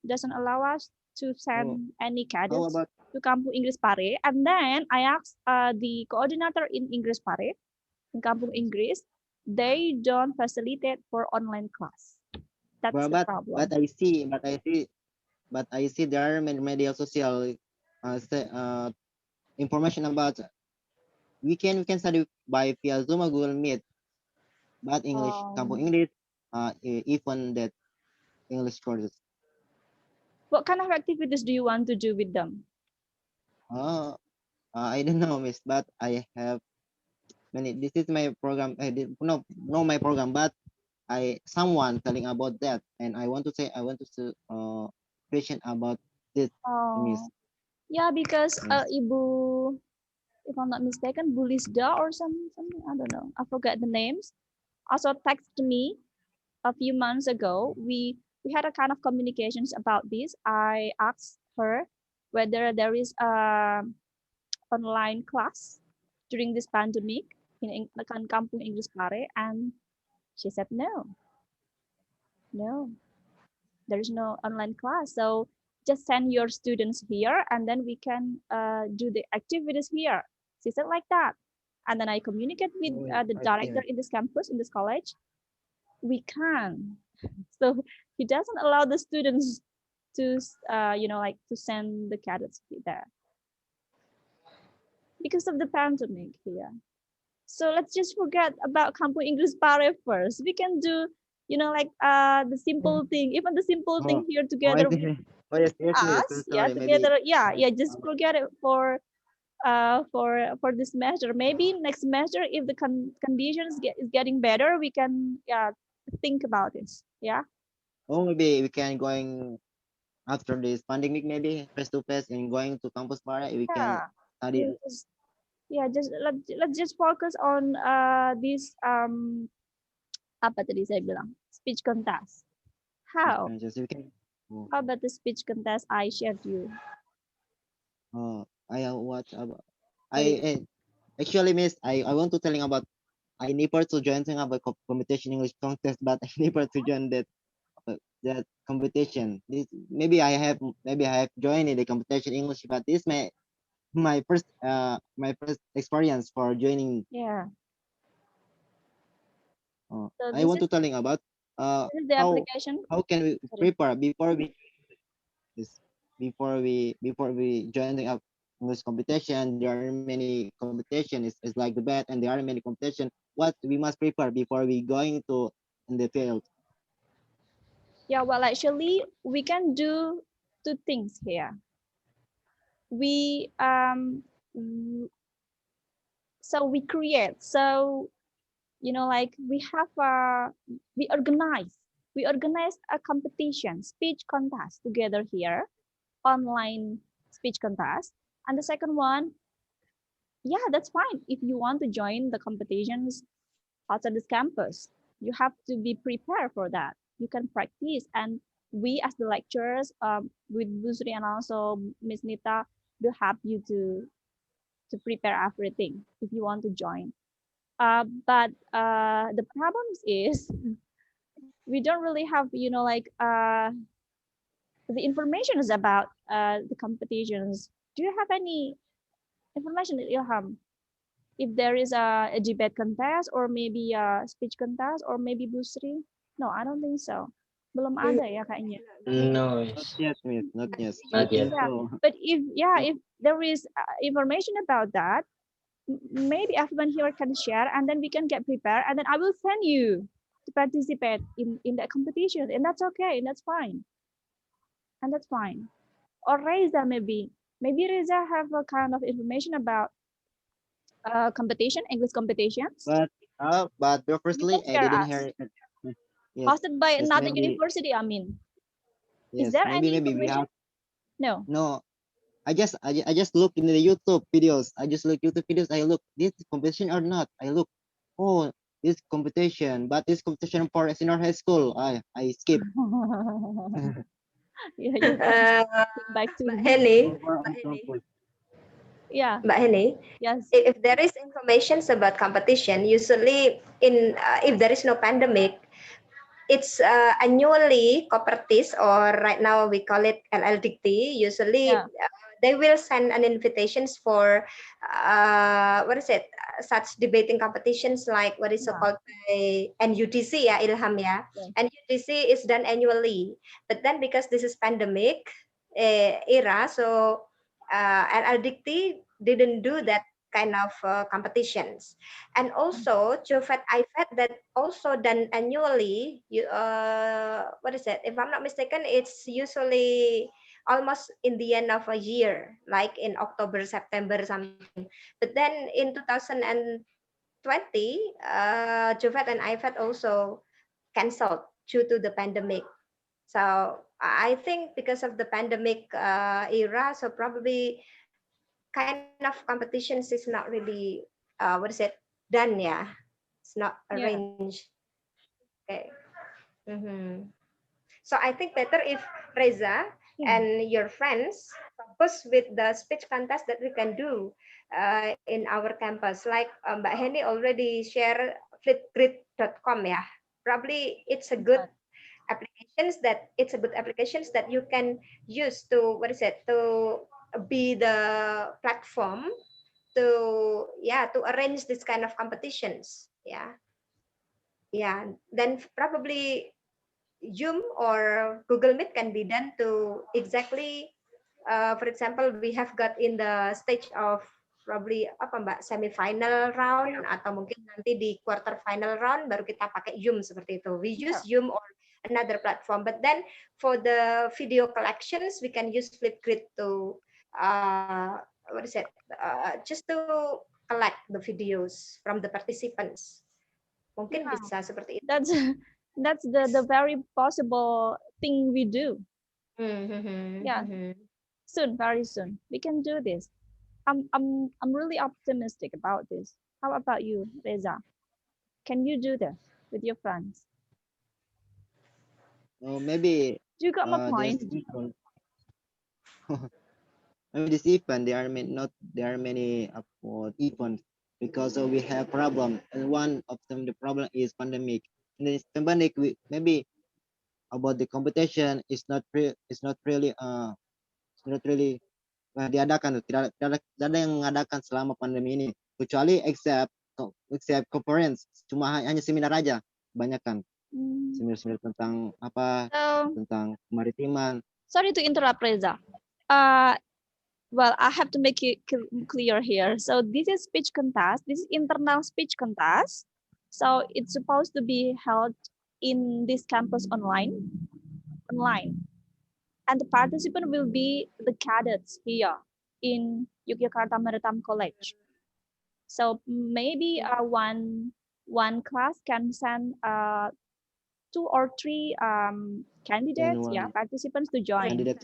doesn't allow us to send any cadets about to Kampung English Pare. And then I asked the coordinator in English Pare, in Kampung English, they don't facilitate for online class. That's the problem. But I see there are many media social information about we can study by via Zoom or Google Meet, but English Kampung English even that English courses. What kind of activities do you want to do with them? I don't know, miss, but I have many. This is my program. I did no my program, but someone telling about that, and I want to question about this, miss. Yeah, because Ibu, if I'm not mistaken, Bulisda or something, I don't know. I forgot the names. Also texted me a few months ago. We had a kind of communications about this. I asked her whether there is a online class during this pandemic in Kampung English Pare, and she said no, there is no online class. So just send your students here, and then we can do the activities here. She said like that, and then I communicate with the director in this campus, in this college. We can. So he doesn't allow the students to to send the cadets there because of the pandemic here. So let's just forget about Kampung English Pare first. We can do the simple thing, even the simple thing here together with us. Yeah, together. Yeah, just forget it for this semester. Maybe next semester, if the conditions is getting better, we can think about this. Yeah. Oh, maybe we can going after this pandemic, maybe face to face and going to campus Pare. We can study. Let's just focus on this apa tadi saya bilang, speech contest. How about the speech contest I shared you? I watch about actually, miss, I want to telling about I never to join about competition English contest, but I never to join that competition. Maybe I have joined in the competition English, but this my first experience for joining. Yeah. So I want to telling about the application. How can we prepare before we join the English competition? There are many competition. It's like the bet, and there are many competition. What we must prepare before we going to in the field? Yeah, well, actually, we can do two things here. We so we create. So we organize a competition, speech contest together here, online speech contest. And the second one, yeah, that's fine. If you want to join the competitions outside this campus, you have to be prepared for that. You can practice, and we as the lecturers with Busri and also Miss Nita will help you to prepare everything if you want to join. But the problem is we don't really have, like the information is about the competitions. Do you have any information, Ilham? If there is a debate contest or maybe a speech contest or maybe Busri? No, I don't think so. Belum ada ya kayaknya. No, Not yet, Miss. Not yet. I not yet. think Yeah, so. but if there is information about that, maybe everyone here can share, and then we can get prepared, and then I will send you to participate in that competition, and that's okay, and that's fine, and that's fine. Or Reza, maybe Reza have a kind of information about competition, English competitions. But You firstly, can I share didn't us. hear it. Yes, Hosted by yes, another maybe, university, I mean. Is yes, there maybe, any maybe we information? have. No. No, I just look in the YouTube videos. I just look YouTube videos. I look this competition or not. I look, oh, this competition, but this competition for senior high school. I skip. Yeah, you can come back to Mbak me. Henny, For Mbak Henny, example. Yeah. Mbak Henny, Yes. if there is information about competition, usually in if there is no pandemic, it's annually Copertis, or right now we call it LLDT. Usually, Yeah. they will send an invitations for what is it? Such debating competitions like what is so Yeah. called by NUDC, ya, Ilham, ya. Yes. NUDC is done annually, but then because this is pandemic era, so LLDT didn't do that kind of competitions. And also Jovat IFET that also done annually. What is it? If I'm not mistaken, it's usually almost in the end of a year, like in October, September, something. But then in 2020, Jovat and IFET also canceled due to the pandemic. So I think because of the pandemic era, so probably kind of competitions is not really what is it done, yeah, it's not Yeah. arranged. Okay. Mhm. So I think better if Reza Yeah. and your friends focus with the speech contest that we can do in our campus, like Mbak Henny already share flipgrid.com, yeah, probably But it's a good applications that you can use to what is it to be the platform to, yeah, to arrange this kind of competitions, yeah. Yeah, then probably Zoom or Google Meet can be done to exactly for example we have got in the stage of probably apa Mbak semifinal round atau mungkin nanti di quarter final round baru kita pakai Zoom seperti itu. We use Zoom or another platform, but then for the video collections we can use Flipgrid to what is it just to collect the videos from the participants. Mungkin yeah, bisa seperti itu. that's that's the very possible thing we do. Yeah, soon, very soon, we can do this. I'm really optimistic about this. How about you, Reza? Can you do this with your friends? Maybe You got my there's point. event. Maybe this event there are many events because we have problem, and one of them the problem is pandemic. And this pandemic maybe about the competition is not really it's not really diadakan tuh. Tidak ada yang mengadakan selama pandemi ini kecuali except conference, cuma hanya seminar aja kebanyakan. Seminar tentang apa, So, tentang kemaritiman. sorry to interrupt, Reza. Well, I have to make it clear here. So this is speech contest. This is internal speech contest. So it's supposed to be held in this campus online. And the participant will be the cadets here in Yogyakarta Maritime College. So maybe one class can send 2 or 3 candidates, yeah, participants to join. Candidate.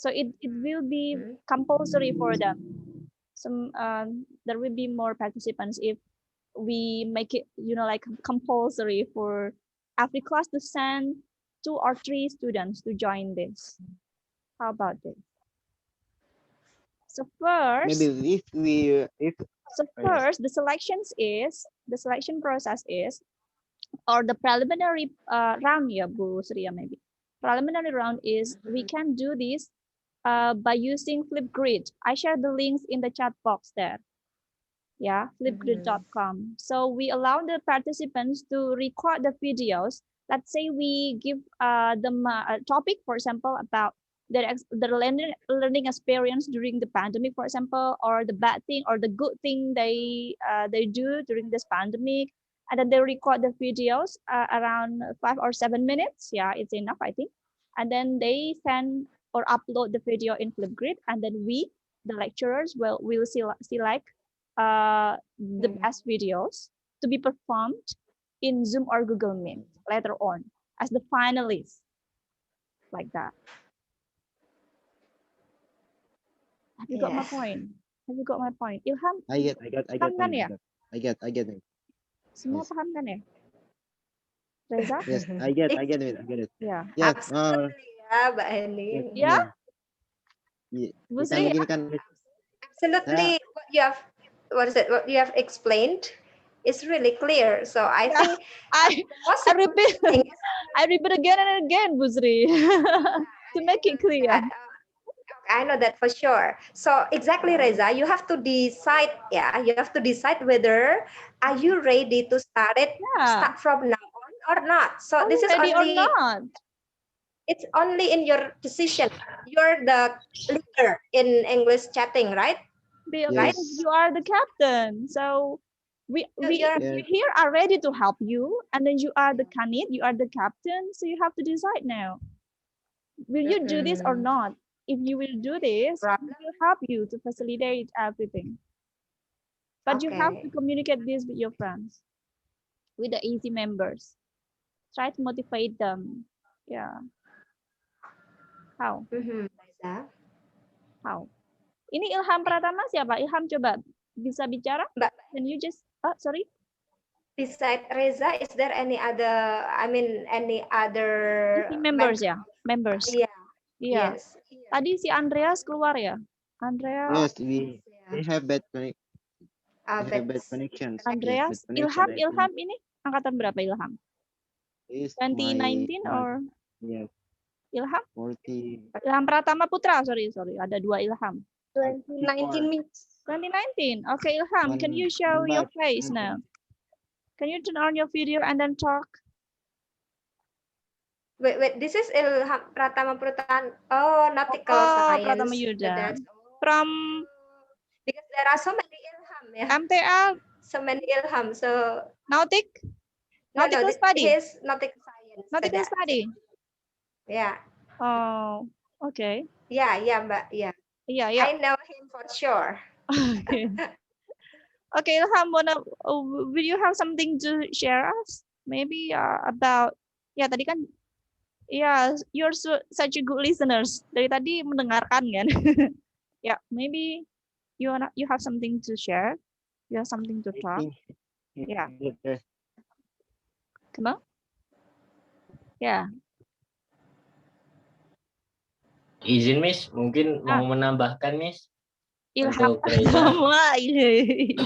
So it will be compulsory for them. Some there will be more participants if we make it, like compulsory for every class to send 2 or 3 students to join this. How about this? So first, Maybe So first, the selection process is, or the preliminary round, ya Bu Surya maybe. Preliminary round is we can do this by using Flipgrid. I share the links in the chat box there. Yeah, flipgrid.com. So we allow the participants to record the videos. Let's say we give them a topic, for example, about the learning experience during the pandemic, for example, or the bad thing or the good thing they do during this pandemic, and then they record the videos around 5 or 7 minutes. Yeah, it's enough, I think. And then they send or upload the video in Flipgrid, and then we, the lecturers, will select the best videos to be performed in Zoom or Google Meet later on as the finalists, like that. Have you got my point? Have you got my point? Ilham, I get paham kan ya? I get it. Semua Yes. paham kan ya? Reza? Yes, I get it. Ya. Yes, Absolutely, ya, Mbak Henny. Ya? Bu Bukan Sri, begini kan. Absolutely, what you have explained is really clear. So I Yeah. think I repeat again and again, Bu Sri, to make it clear. I know that for sure. So exactly, Reza, you have to decide. Yeah, you have to decide whether are you ready to start from now on or not. So this is ready only or not? It's only in your decision. You're the leader in English chatting, right? Right? You are the captain. So we here are ready to help you, and then you are the kanit, you are the captain. So you have to decide now. Will you do this or not? If you will do this, we will help you to facilitate everything. But you have to communicate this with your friends, with the easy members. Try to motivate them. Yeah. How? How? Ini Ilham Pratama siapa? Ilham, coba bisa bicara? Can you just, sorry? Besides Reza, is there any other, any other members ya? Members. Iya. Iya. Yes. Tadi si Andreas keluar ya? Andreas. Yes, we have bad connections. Andreas, Ilham ini angkatan berapa Ilham? 2019 or? Yes. Ilham? 40. Ilham Pratama Putra, sorry. Ada 2 Ilham. 2019. 2019. Okay, Ilham, can you show your face now? Can you turn on your video and then talk? Wait, this is Ilham Pratama Putra. Oh, nautical science. Pratama Yuda. From? Because there are so many Ilham, ya. MTA. So many Ilham. So nautical study. His nautical science. Nautical study. Yeah. Oh, okay. Yeah, Mbak. Yeah. Yeah. I know him for sure. Okay. Okay, Ilham, will you have something to share us? Maybe about, tadi kan, you're such a good listeners. Dari tadi mendengarkan kan? Maybe you have something to share. You have something to talk. Yeah. Come on. Yeah. Izin, Miss, mungkin mau menambahkan, Miss. Ilham Pratama ini.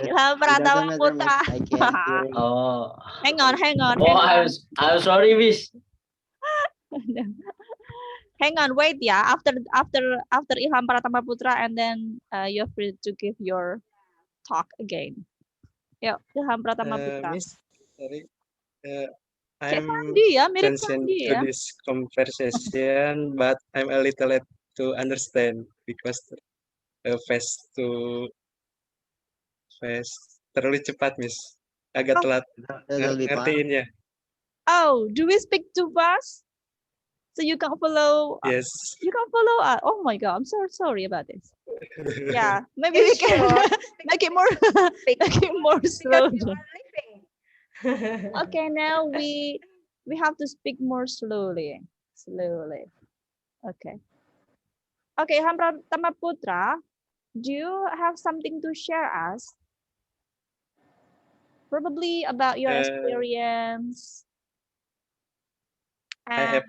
Ilham Pratama Putra. Oh. Hang on. Oh, I'm sorry, Miss. Hang on, wait ya. After Ilham Pratama Putra, and then you're free to give your talk again. Yuk, Ilham Pratama Putra. Miss, sorry. I'm consent to this conversation, but I'm a little late to understand because fast terlalu cepat, Miss. Agak telat ngertiinnya. Oh, do we speak too fast? So you can follow. Yes. You can follow. Oh my God, I'm so sorry about this. Yeah, maybe we can make it more slow. Okay, now we have to speak more slowly. Okay, Ilham Pratama Putra, do you have something to share us? Probably about your experience. I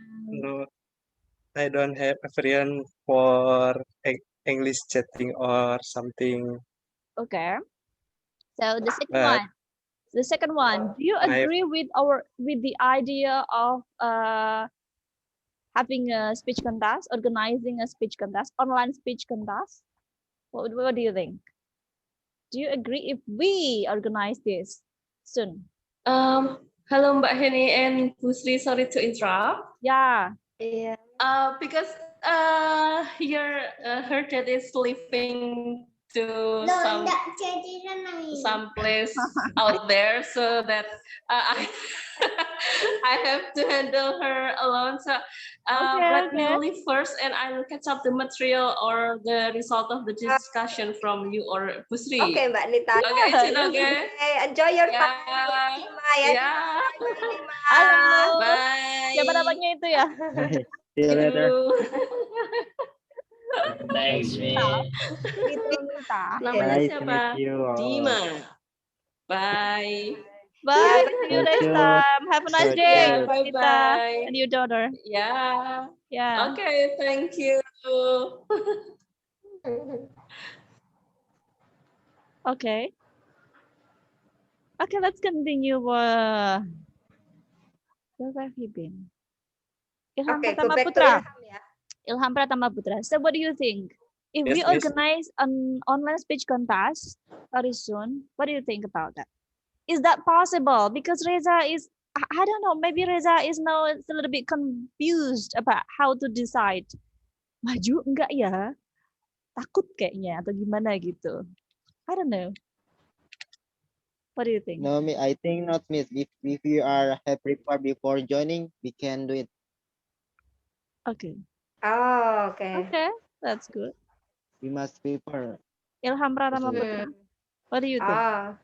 don't have experience for English chatting or something. Okay. So But the second one, do you my agree with the idea of having a speech contest, organizing a speech contest, online speech contest? What do you think? Do you agree if we organize this soon? Hello, Mbak Heni and Bu Sri. Sorry to interrupt. Yeah. Yeah. Because her dad is living to some place out there, so that I I have to handle her alone. So let me leave first, and I will catch up the material or the result of the discussion from you or Bu Sri. Okay, Mbak Nita. Okay, is it okay? Okay, enjoy your time. Yeah. Halo. Bye. Siapa namanya itu ya? See you later. Thanks, Miss. Itu Mita. Namanya Nice to siapa? meet you all. Dima. Bye. Bye. Yeah, See you Thank next you. time. Have a nice Thank day, Yeah, you. bye Mita, bye. and your daughter. Yeah. Yeah. Okay, thank you. Okay. Okay, let's continue. Where have you been? Ilham Okay, go Pratama back to Putra. Ilham, ya. Ilham Pratama Putra. So what do you think? If we Yes, miss. organize an online speech contest very soon, what do you think about that? Is that possible? Because Reza is, I don't know, maybe Reza is now it's a little bit confused about how to decide. Maju enggak ya? Takut kayaknya atau gimana gitu. I don't know. What do you think? No, I think not, Miss. If you have prepared before joining, we can do it. Okay. Oh, okay. Okay, that's good. We must prepare. Ilham Pratama Hmm. Putra. What do you think? Ah,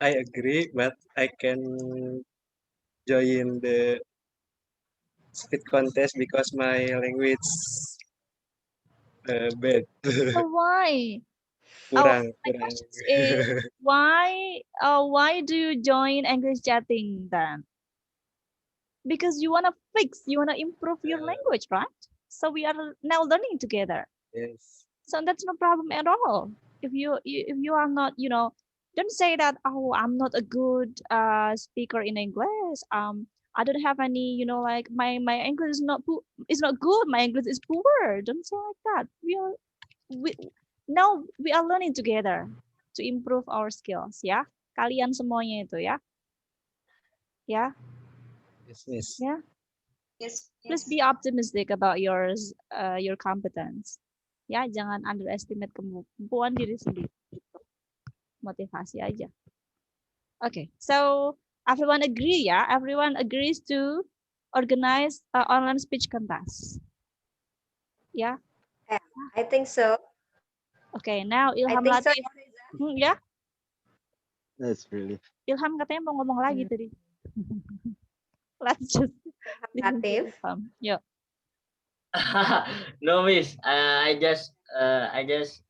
I agree, but I can join the speed contest because my language bad. So why? kurang. My question is why do you join English chatting then? Because you wanna improve your language, right? So we are now learning together. Yes. So that's no problem at all. If you are not, don't say that, oh, I'm not a good speaker in English. I don't have any, like my English is not good. My English is poor. Don't say like that. Now we are learning together to improve our skills, ya. Kalian semuanya itu ya. Ya. Yes, miss. Yeah. Yes. Please be optimistic about your competence. Ya, jangan underestimate kemampuan diri sendiri. Motivasi aja. Okay, so everyone agree ya? Everyone agrees to organize online speech contest. Yeah. I think so. Okay, now I Ilham think so. Latif. Ya. That's really. Ilham katanya mau ngomong lagi tadi. Let's just Latif. Yuk. No, Miss. I just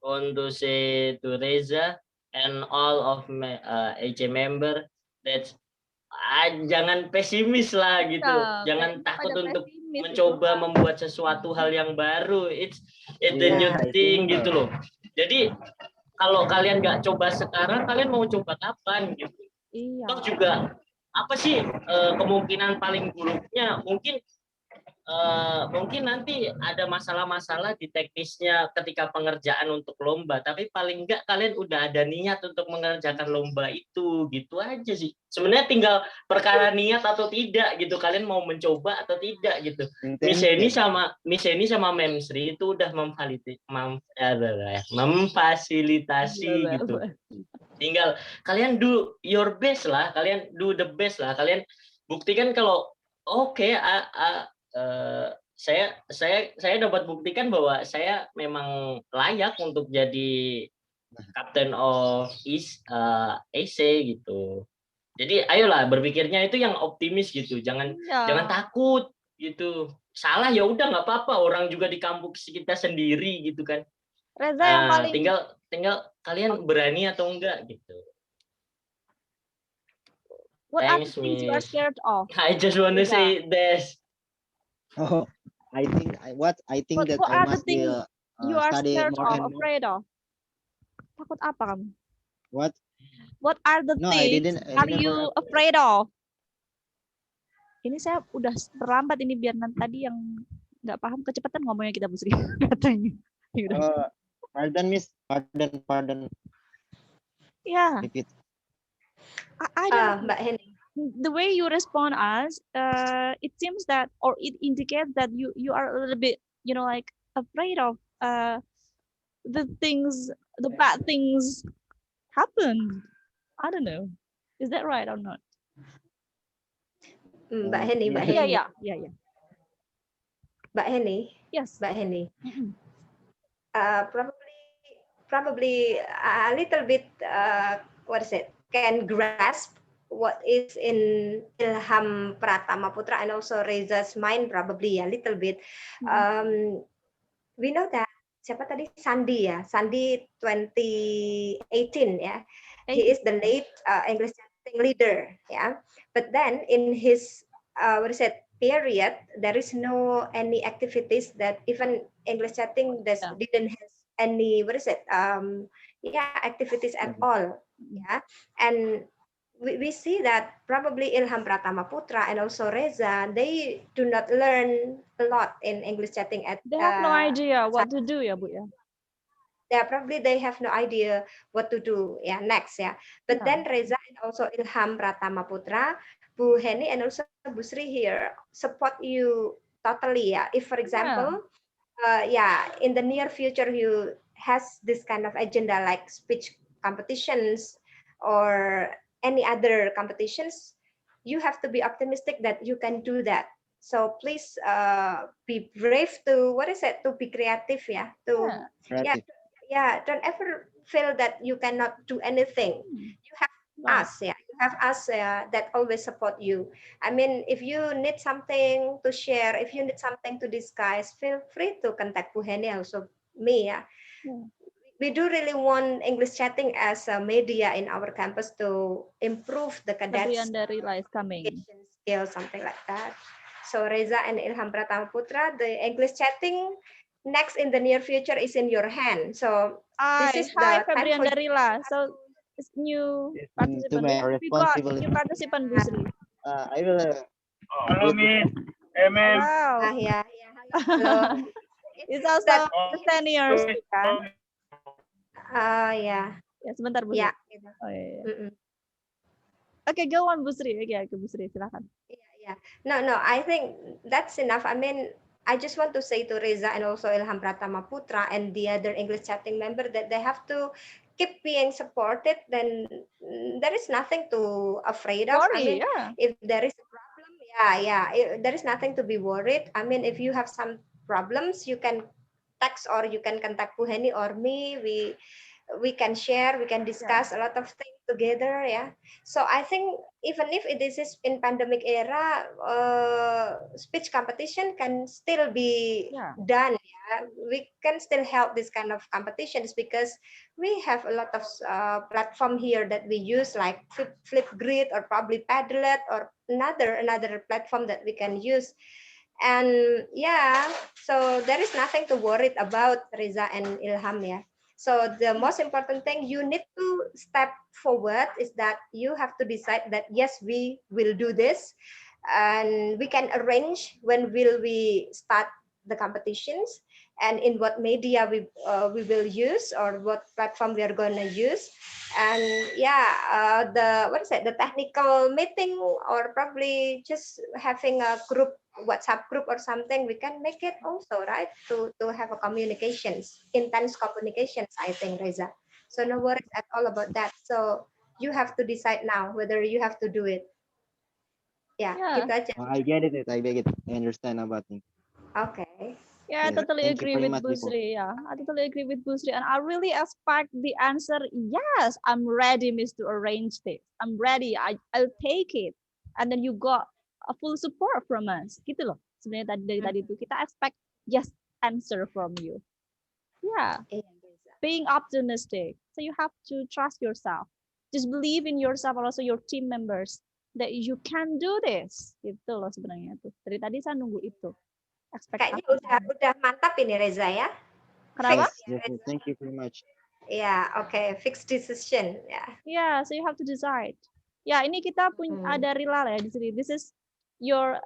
want to say to Reza and all of my HA member that jangan pesimis lah gitu. Jangan takut untuk mencoba membuat sesuatu hal yang baru. It's a new thing gitu loh. Jadi kalau kalian nggak coba sekarang, kalian mau coba kapan gitu? Iya. Toh juga apa sih kemungkinan paling buruknya? Mungkin nanti ada masalah-masalah di teknisnya ketika pengerjaan untuk lomba, tapi paling enggak kalian udah ada niat untuk mengerjakan lomba itu, gitu aja sih. Sebenarnya tinggal perkara niat atau tidak gitu, kalian mau mencoba atau tidak gitu. Miss Eni sama Mem Sri itu udah memfasilitasi gitu. Tinggal kalian do your best lah, kalian do the best lah, kalian buktikan kalau saya dapat buktikan bahwa saya memang layak untuk jadi Captain of AC gitu. Jadi ayolah berpikirnya itu yang optimis gitu, jangan takut gitu. Salah ya udah nggak apa-apa, orang juga di kampus kita sendiri gitu kan. Reza yang paling tinggal kalian berani atau enggak gitu. What are the things you are scared of? I just want to say this. Oh, I think that What I are the must be things you are study scared more or and more. afraid of? Takut apa kamu? What? What are the No, things I are never. you afraid of? Ini saya udah terlambat ini biar nanti tadi yang nggak paham kecepatan ngomongnya kita Bu Sri katanya. Pardon, Miss. Pardon. Yeah, Repeat. I don't know. Mbak Henny. The way you respond us, it seems that, or it indicates that you are a little bit, like afraid of the bad things happen. I don't know. Is that right or not? Mbak Henny, Mbak Yeah, Henny. yeah. Mbak Henny. Yes. Mbak Henny. Probably a little bit, can grasp what is in Ilham Pratama Putra and also Reza's mind, probably a little bit. We know that siapa tadi, Sandi ya, Sandi 2018 ya. He is the late English chatting leader, yeah. But then in his period, there is no any activities that even English chatting didn't have any activities at all, yeah. And we see that probably Ilham Pratama Putra and also Reza, they do not learn a lot in English chatting at. They have no idea what to do, ya Bu ya. Yeah, probably they have no idea what to do. Yeah, next, yeah. But then Reza and also Ilham Pratama Putra, Bu Henny and also Bu Sri here support you totally. Yeah, if for example, in the near future you has this kind of agenda like speech competitions or any other competitions, you have to be optimistic that you can do that. So please be brave to to be creative, don't ever feel that you cannot do anything. You have us, you have us that always support you. I mean, if you need something to share, if you need something to discuss, feel free to contact Bu Henny, also me. We do really want English chatting as a media in our campus to improve the cadets communication skills, something like that. So Reza and Ilham Pratama Putra, the English chatting next in the near future is in your hand. So this is the time for Darila. So it's new participant. We got new participant, Bu Sri. I will. Hello, Miss. MM. Wow. Yeah. Hello. It's also the seniors. Ya, sebentar Bu Sri. Ya. Oh, iya. Okay, go on Bu Sri. Okay, Bu Sri, silakan. Yeah. No, I think that's enough. I mean, I just want to say to Reza and also Ilham Pratama Putra and the other English chatting member that they have to keep being supported. Then there is nothing to afraid of. Worry, if there is a problem, there is nothing to be worried. I mean, if you have some problems, you can text or you can contact Bu Henny or me. We can share, we can discuss a lot of things together, So I think even if it is in pandemic era, speech competition can still be done. We can still help this kind of competitions because we have a lot of platform here that we use, like Flipgrid or probably Padlet or another platform that we can use. And so there is nothing to worry about, Reza and Ilham. So the most important thing you need to step forward is that you have to decide that yes, we will do this, and we can arrange when will we start the competitions and in what media we will use or what platform we are going to use. And the technical meeting or probably just having a WhatsApp group or something, we can make it also, right? To have a communications, intense communications, I think, Reza. So no worries at all about that. So you have to decide now whether you have to do it. Gitu aja. I get it. I understand about it. Okay. Yeah, I totally agree with Bu Sri. I totally agree with Bu Sri, and I really expect the answer. Yes, I'm ready, Miss, to arrange this. I'm ready. I'll take it, and then you got a full support from us. Gitu loh. Sebenarnya dari tadi itu kita expect yes answer from you. Yeah, being optimistic. So you have to trust yourself. Just believe in yourself, and also your team members that you can do this. Gitu loh sebenarnya tuh. Dari tadi saya nunggu itu. Kayaknya ekspektasi. udah mantap ini Reza ya. Kenapa? Yes, yes, thank you very much. Ya, oke, fixed decision ya. Yeah, so you have to decide. Ya, ini kita punya ada Rila ya di sini. This is your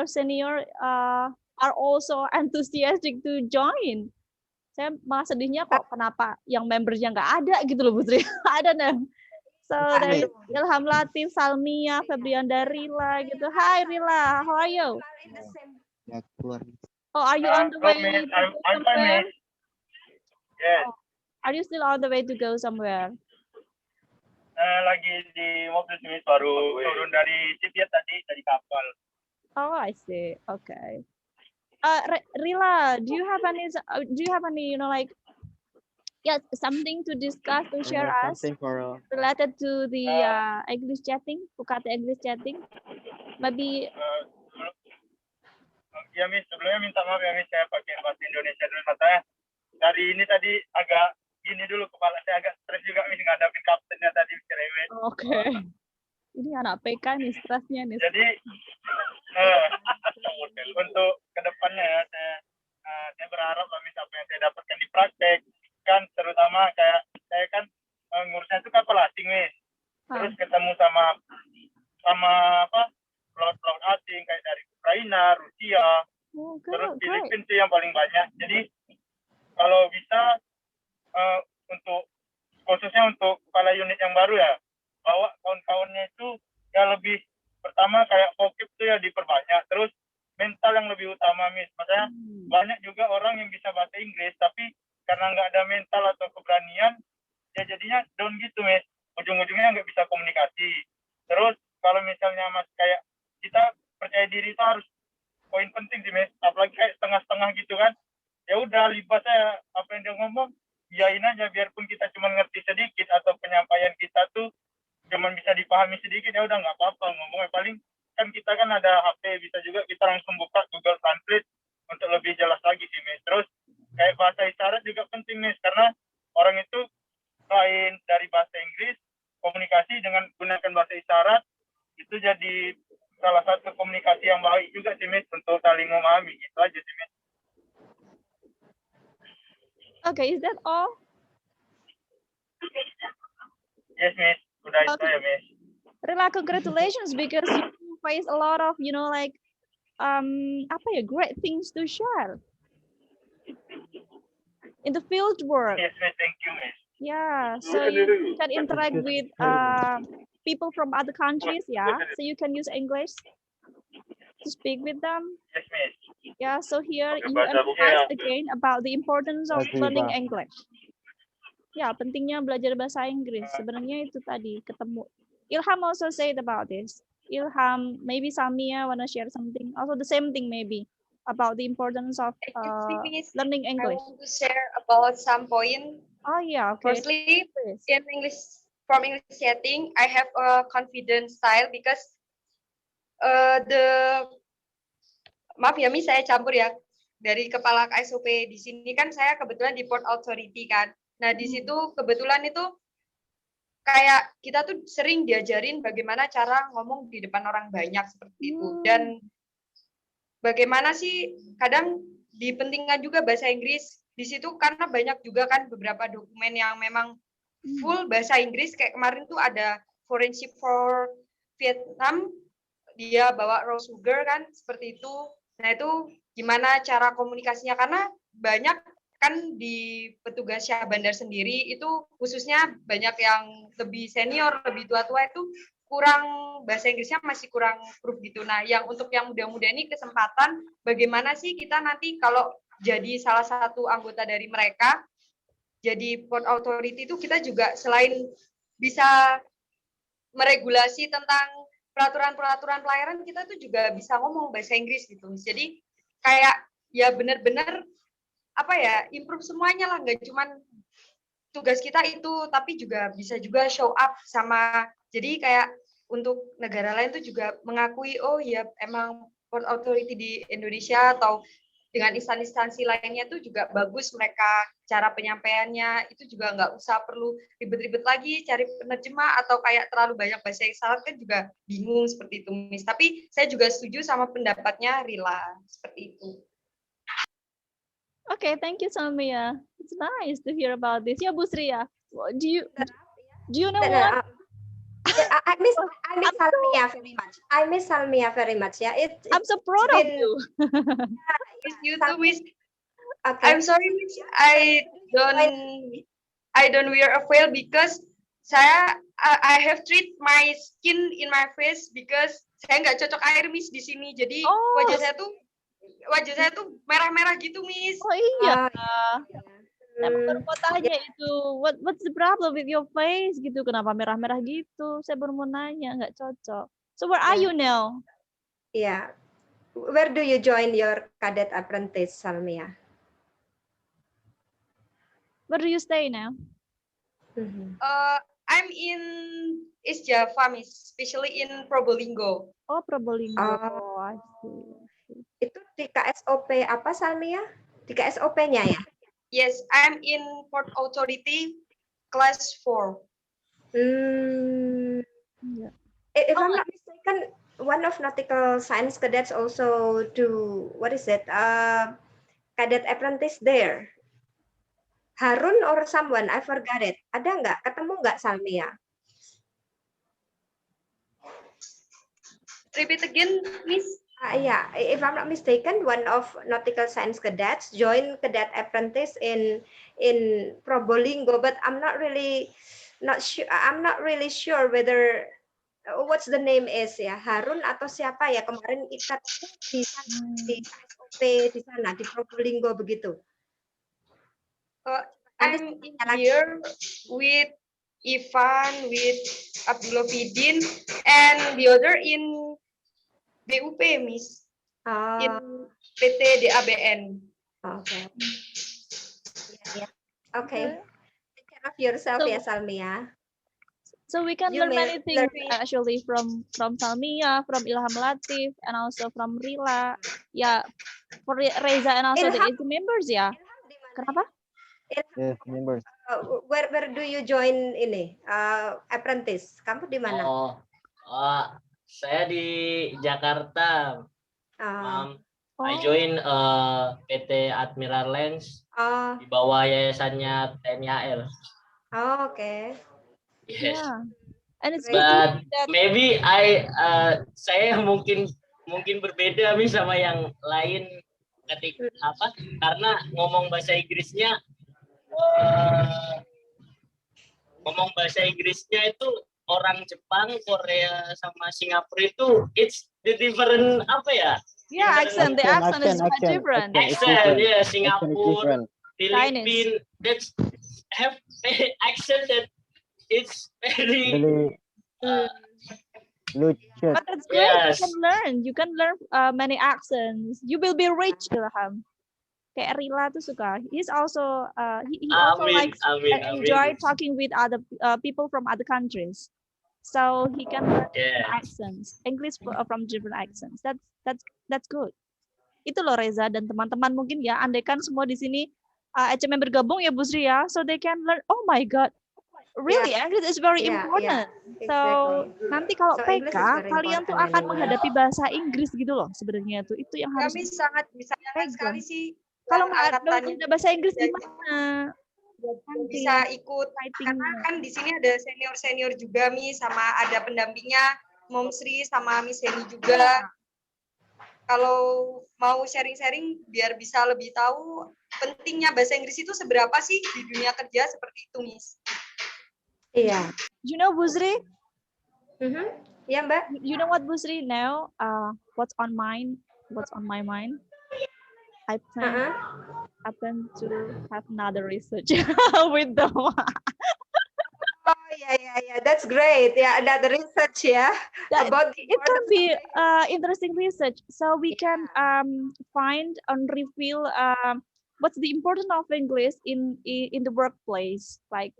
senior are also enthusiastic to join. Saya malah sedihnya kok kenapa yang membernya nggak ada gitu loh Bu Sri. Ada nih. So there is Ilham Latif, Salmia, Febrianda, Rila gitu. Hi Rila, how are you? Ya, keluar. Oh, are you on the way Miss. to I'm go fine, somewhere? Miss. Yes. Are you still on the way to go somewhere? Lagi di mobil sih, Miss. Baru turun dari Cipiat tadi, dari kapal. Oh, I see. Okay. Rila, do you have any, like, something to discuss, to share us Something for related to the English chatting, UKT English chatting? Maybe. Ya, Miss. Sebelumnya minta maaf ya, Miss. Saya pakai bahasa Indonesia dulu. Katanya dari ini tadi agak gini dulu, kepala saya agak stres juga, Miss. Ngadapin kaptennya tadi, cerewet. Oke. Ini anak PK nih, stresnya nih. Jadi, untuk kedepannya ya, saya berharap Miss, apa yang saya dapatkan di praktek, kan terutama kayak saya kan ngurusnya itu kapal asing, Miss. Terus ketemu sama pelaut asing kayak dari Ukraina, Rusia, terus Filipina sih yang paling banyak. Jadi kalau bisa untuk khususnya untuk kepala unit yang baru ya, bawa kawan-kawannya itu ya lebih pertama kayak vocab tuh ya diperbanyak, terus mental yang lebih utama, Miss. Maksudnya banyak juga orang yang bisa bahasa Inggris tapi karena nggak ada mental atau keberanian ya jadinya down gitu, Miss. Ujung-ujungnya nggak bisa komunikasi. Terus kalau misalnya Mas kayak kita percaya diri itu harus poin penting sih, Miss. Apalagi kayak setengah-setengah gitu kan. Ya udah libas saya apa yang dia ngomong, iyain aja biarpun kita cuma ngerti sedikit atau penyampaian kita tuh cuma bisa dipahami sedikit, ya udah nggak apa-apa ngomongnya. Paling kan kita kan ada HP, bisa juga kita langsung buka Google Translate untuk lebih jelas lagi sih, Miss. Terus kayak bahasa isyarat juga penting, Miss, karena orang itu selain dari bahasa Inggris, komunikasi dengan gunakan bahasa isyarat itu jadi salah satu komunikasi yang baik juga sih, Miss, untuk saling memahami. Itu aja sih, Miss. Okay, is that all? Yes, Miss. Udah itu ya, Miss. Rila, congratulations because you face a lot of, great things to share in the field work. Yes, Miss. Thank you, Miss. Yeah, so you can interact with people from other countries, yeah? So you can use English to speak with them. Yes, Miss. Yeah, so here you emphasize again about the importance of learning English. Ya, pentingnya belajar bahasa Inggris. Sebenarnya itu tadi ketemu. Ilham also said about this. Ilham, maybe Samia wanna share something. Also the same thing maybe about the importance of learning English. I want to share about some point. Oh yeah, okay. Firstly, in English chatting, I have a confident style because maaf ya, Miss, saya campur ya. Dari kepala SOP di sini kan saya kebetulan di Port Authority kan. Nah, di situ kebetulan itu kayak kita tuh sering diajarin bagaimana cara ngomong di depan orang banyak seperti itu. Dan bagaimana sih kadang dipentingkan juga bahasa Inggris di situ karena banyak juga kan beberapa dokumen yang memang full bahasa Inggris. Kayak kemarin tuh ada Forensic for Vietnam, dia bawa raw sugar kan seperti itu. Nah, itu gimana cara komunikasinya, karena banyak kan di petugas Syah Bandar sendiri itu khususnya banyak yang lebih senior, lebih tua-tua itu kurang bahasa Inggrisnya masih kurang proof gitu. Nah, yang untuk yang muda-muda ini kesempatan bagaimana sih kita nanti kalau jadi salah satu anggota dari mereka jadi Port Authority itu kita juga selain bisa meregulasi tentang peraturan-peraturan pelayaran, kita tuh juga bisa ngomong bahasa Inggris gitu. Jadi kayak ya benar-benar improve semuanya lah, nggak cuman tugas kita itu, tapi juga bisa juga show up sama, jadi kayak untuk negara lain tuh juga mengakui, oh ya emang Port Authority di Indonesia atau dengan instansi lainnya tuh juga bagus mereka, cara penyampaiannya itu juga nggak usah perlu ribet-ribet lagi cari penerjemah atau kayak terlalu banyak bahasa isyarat kan juga bingung seperti itu, Miss. Tapi saya juga setuju sama pendapatnya Rila seperti itu. Okay, thank you, Salmia. It's nice to hear about this. Yeah, Bu Sri, yeah. Do you know what? I miss Salmia very much. I miss Salmia very much. Yeah, I'm so proud of you. You too, Miss. Okay. I'm sorry, Miss. I don't wear a veil because I have treat my skin in my face because saya nggak cocok air, Miss, di sini. Jadi wajah saya tuh merah-merah gitu, Miss. Oh iya. Emang baru mau tanya itu, what's the problem with your face gitu? Kenapa merah-merah gitu? Saya baru mau nanya, nggak cocok. So where are you now? Yeah. Where do you join your cadet apprentice, Salmia? Where do you stay now? I'm in East Java, Miss, especially in Probolinggo. Oh, Probolinggo. Oh, I see. Itu di KSOP apa, Salmia? Di KSOP-nya ya? Yes, I'm in Port Authority class 4. Yeah. If I'm not mistaken, one of nautical science cadets also do, what is it? Cadet apprentice there. Harun or someone, I forgot it. Ada nggak? Ketemu nggak, Salmia? Repeat again, Miss. Yeah, if I'm not mistaken, one of nautical science cadets joined cadet apprentice in Probolinggo, but I'm not really sure whether what's the name is ya, Harun atau siapa ya, kemarin ikat di KSOP di sana di Probolinggo begitu. I'm here with Ivan, with Abdullah Fidin, and the other in BUP, Miss. In PT DABN. Okay. Yeah. Okay. Take care of yourself, ya, Salmia. So we can learn many things actually from Salmia, from Ilham Latif, and also from Rila. Yeah, for Reza and also the AG members, ya. Kenapa? Yes, members. Where do you join ini? Apprentice. Kamu di mana? Saya di Jakarta. I join PT Admiral Lens di bawah yayasannya TNI AL. Okay. Yes. Yeah. And it's But maybe saya mungkin berbeda nih sama yang lain karena ngomong bahasa Inggrisnya itu orang Jepang, Korea sama Singapura itu it's the different Yeah, accent. The accent is quite different. Accent, yeah, Singapura, Philippines, that's have accent that it's very but that's great. Yes. You can learn many accents. You will be rich, Ilham. Kayak Rila tuh suka. He's also he also likes enjoy talking with other people from other countries. So he can learn accents, English from different accents. That's good. Itu loh Reza dan teman-teman mungkin ya, andaikan semua di sini HMM bergabung ya Bu Sri ya, so they can learn. Oh my God, really English is very important. So nanti kalau PK kalian tuh akan menghadapi bahasa Inggris gitu loh sebenarnya tuh. Itu yang harus. Kami sangat sekali sih. Kalau nggak ada bahasa Inggris gimana? Bisa ikut karena kan di sini ada senior juga sama ada pendampingnya Mom Sri sama Miss Heni juga. Kalau mau sharing-sharing biar bisa lebih tahu pentingnya bahasa Inggris itu seberapa sih di dunia kerja seperti itu, Miss. Iya. You know Bu Sri? Ya Mbak. You know what Bu Sri now? What's on my mind? I plan to have another research with them. Oh yeah, that's great. Yeah, another research about it can be interesting research. So we can find and reveal what's the importance of English in the workplace, like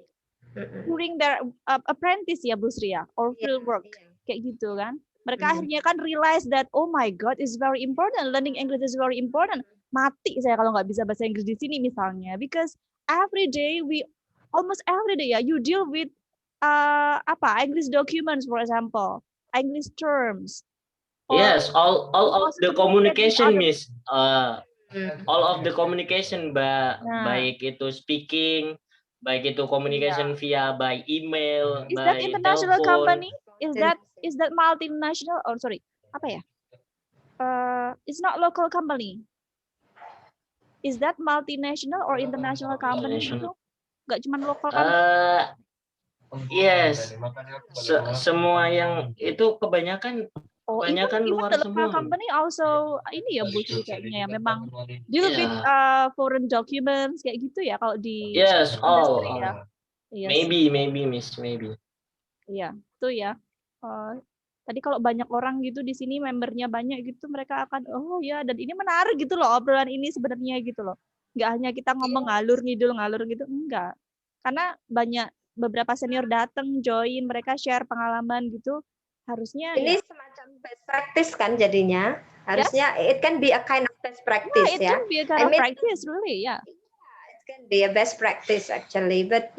during their apprentice ya Bu Sri ya, or field work kayak gitu kan. Mereka akhirnya kan realize that oh my God, is very important. Learning English is very important. Mati saya kalau nggak bisa bahasa Inggris di sini misalnya, because almost every day you deal with English documents, for example, English terms. Yes, all of the communication, Miss. all of the communication, baik itu speaking, baik itu communication via by email, Is that by international telepon. company? Is that multinational or sorry, apa ya? It's not local company. Is that multinational or international company gitu? Nggak cuma lokal company. Yes. Semua yang itu kebanyakan even luar the local semua. company also ini ya Bu Sri kayaknya ya memang deal with foreign documents kayak gitu ya kalau di Yes, all. ya. Yes. Maybe Miss. Iya, itu ya. Tadi kalau banyak orang gitu di sini membernya banyak gitu mereka akan oh ya dan ini menarik gitu loh obrolan ini sebenarnya gitu loh. Nggak hanya kita ngomong ngalur ngidul gitu enggak. Karena banyak beberapa senior datang join mereka share pengalaman gitu harusnya ini ya. semacam best practice kan jadinya harusnya it can be a kind of best practice it can be a kind of practice really yeah. It can be a best practice actually but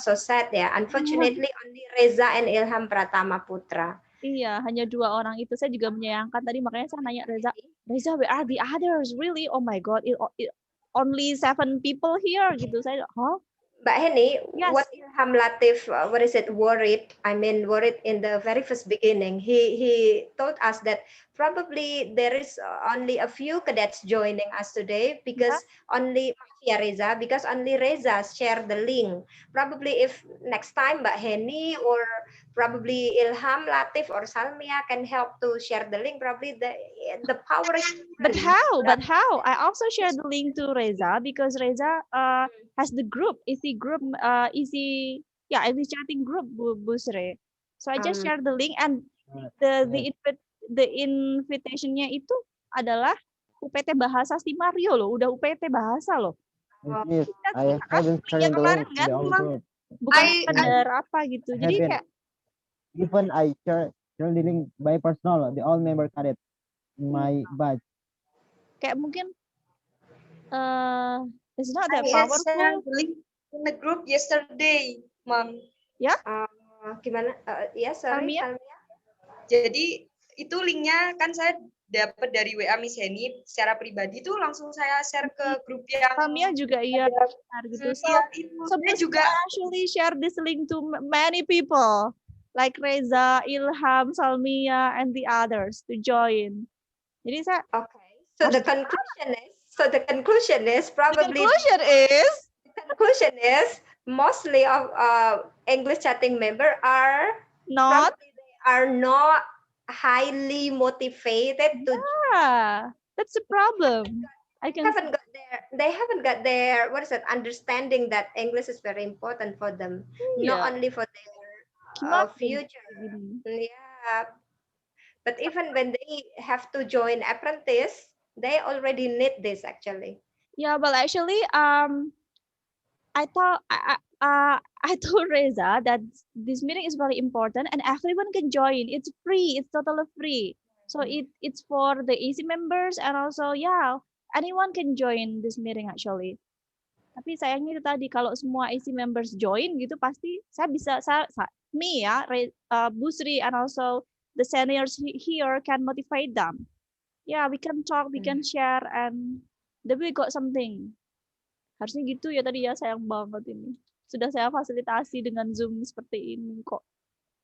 so sad unfortunately only Reza and Ilham Pratama Putra. Iya, hanya 2 orang itu. Saya juga menyayangkan tadi, makanya saya nanya Reza, where are the others? Really? Oh my God, it only 7 people here gitu. Saya, Mbak Henny, yes. What Ilham Latif, worried in the very first beginning. He told us that probably there is only a few cadets joining us today because only Reza share the link. Probably if next time Mbak Henny or probably Ilham Latif or Salmia can help to share the link, probably the power is. But how? I also share the link to Reza because Reza has the group, easy chatting group, Bu Sri. So I just share the link and the invitation-nya itu adalah UPT Bahasa Stimario loh, udah UPT Bahasa loh. Yes, I haven't shared the link to the group. Bukan sekedar apa gitu. Jadi kayak even I share the link by personal, the all member cadet my badge. Kayak mungkin it's not that powerful. I the link in the group yesterday, Mom. Ya? Gimana? Sorry. Jadi itu linknya kan saya dapat dari WA Miss Henny secara pribadi tuh langsung saya share ke grup yang Samia juga iya gitu. So juga actually share this link to many people like Reza, Ilham, Salmia and the others to join. Jadi saya So the conclusion is probably the conclusion is mostly of English chatting member are not highly motivated to. Yeah, that's the problem. They haven't got their understanding that English is very important for them, not only for their future. Yeah, but even when they have to join apprentice, they already need this actually. Yeah, well, actually, I told Reza that this meeting is very important and everyone can join. It's free. It's totally free. So it's for the easy members and also anyone can join this meeting actually. Tapi sayangnya itu tadi kalau semua easy members join gitu pasti Bu Sri and also the seniors here can motivate them. Yeah, we can talk, we can share and then we got something. Harusnya gitu ya tadi ya, sayang banget ini. Sudah saya fasilitasi dengan Zoom seperti ini kok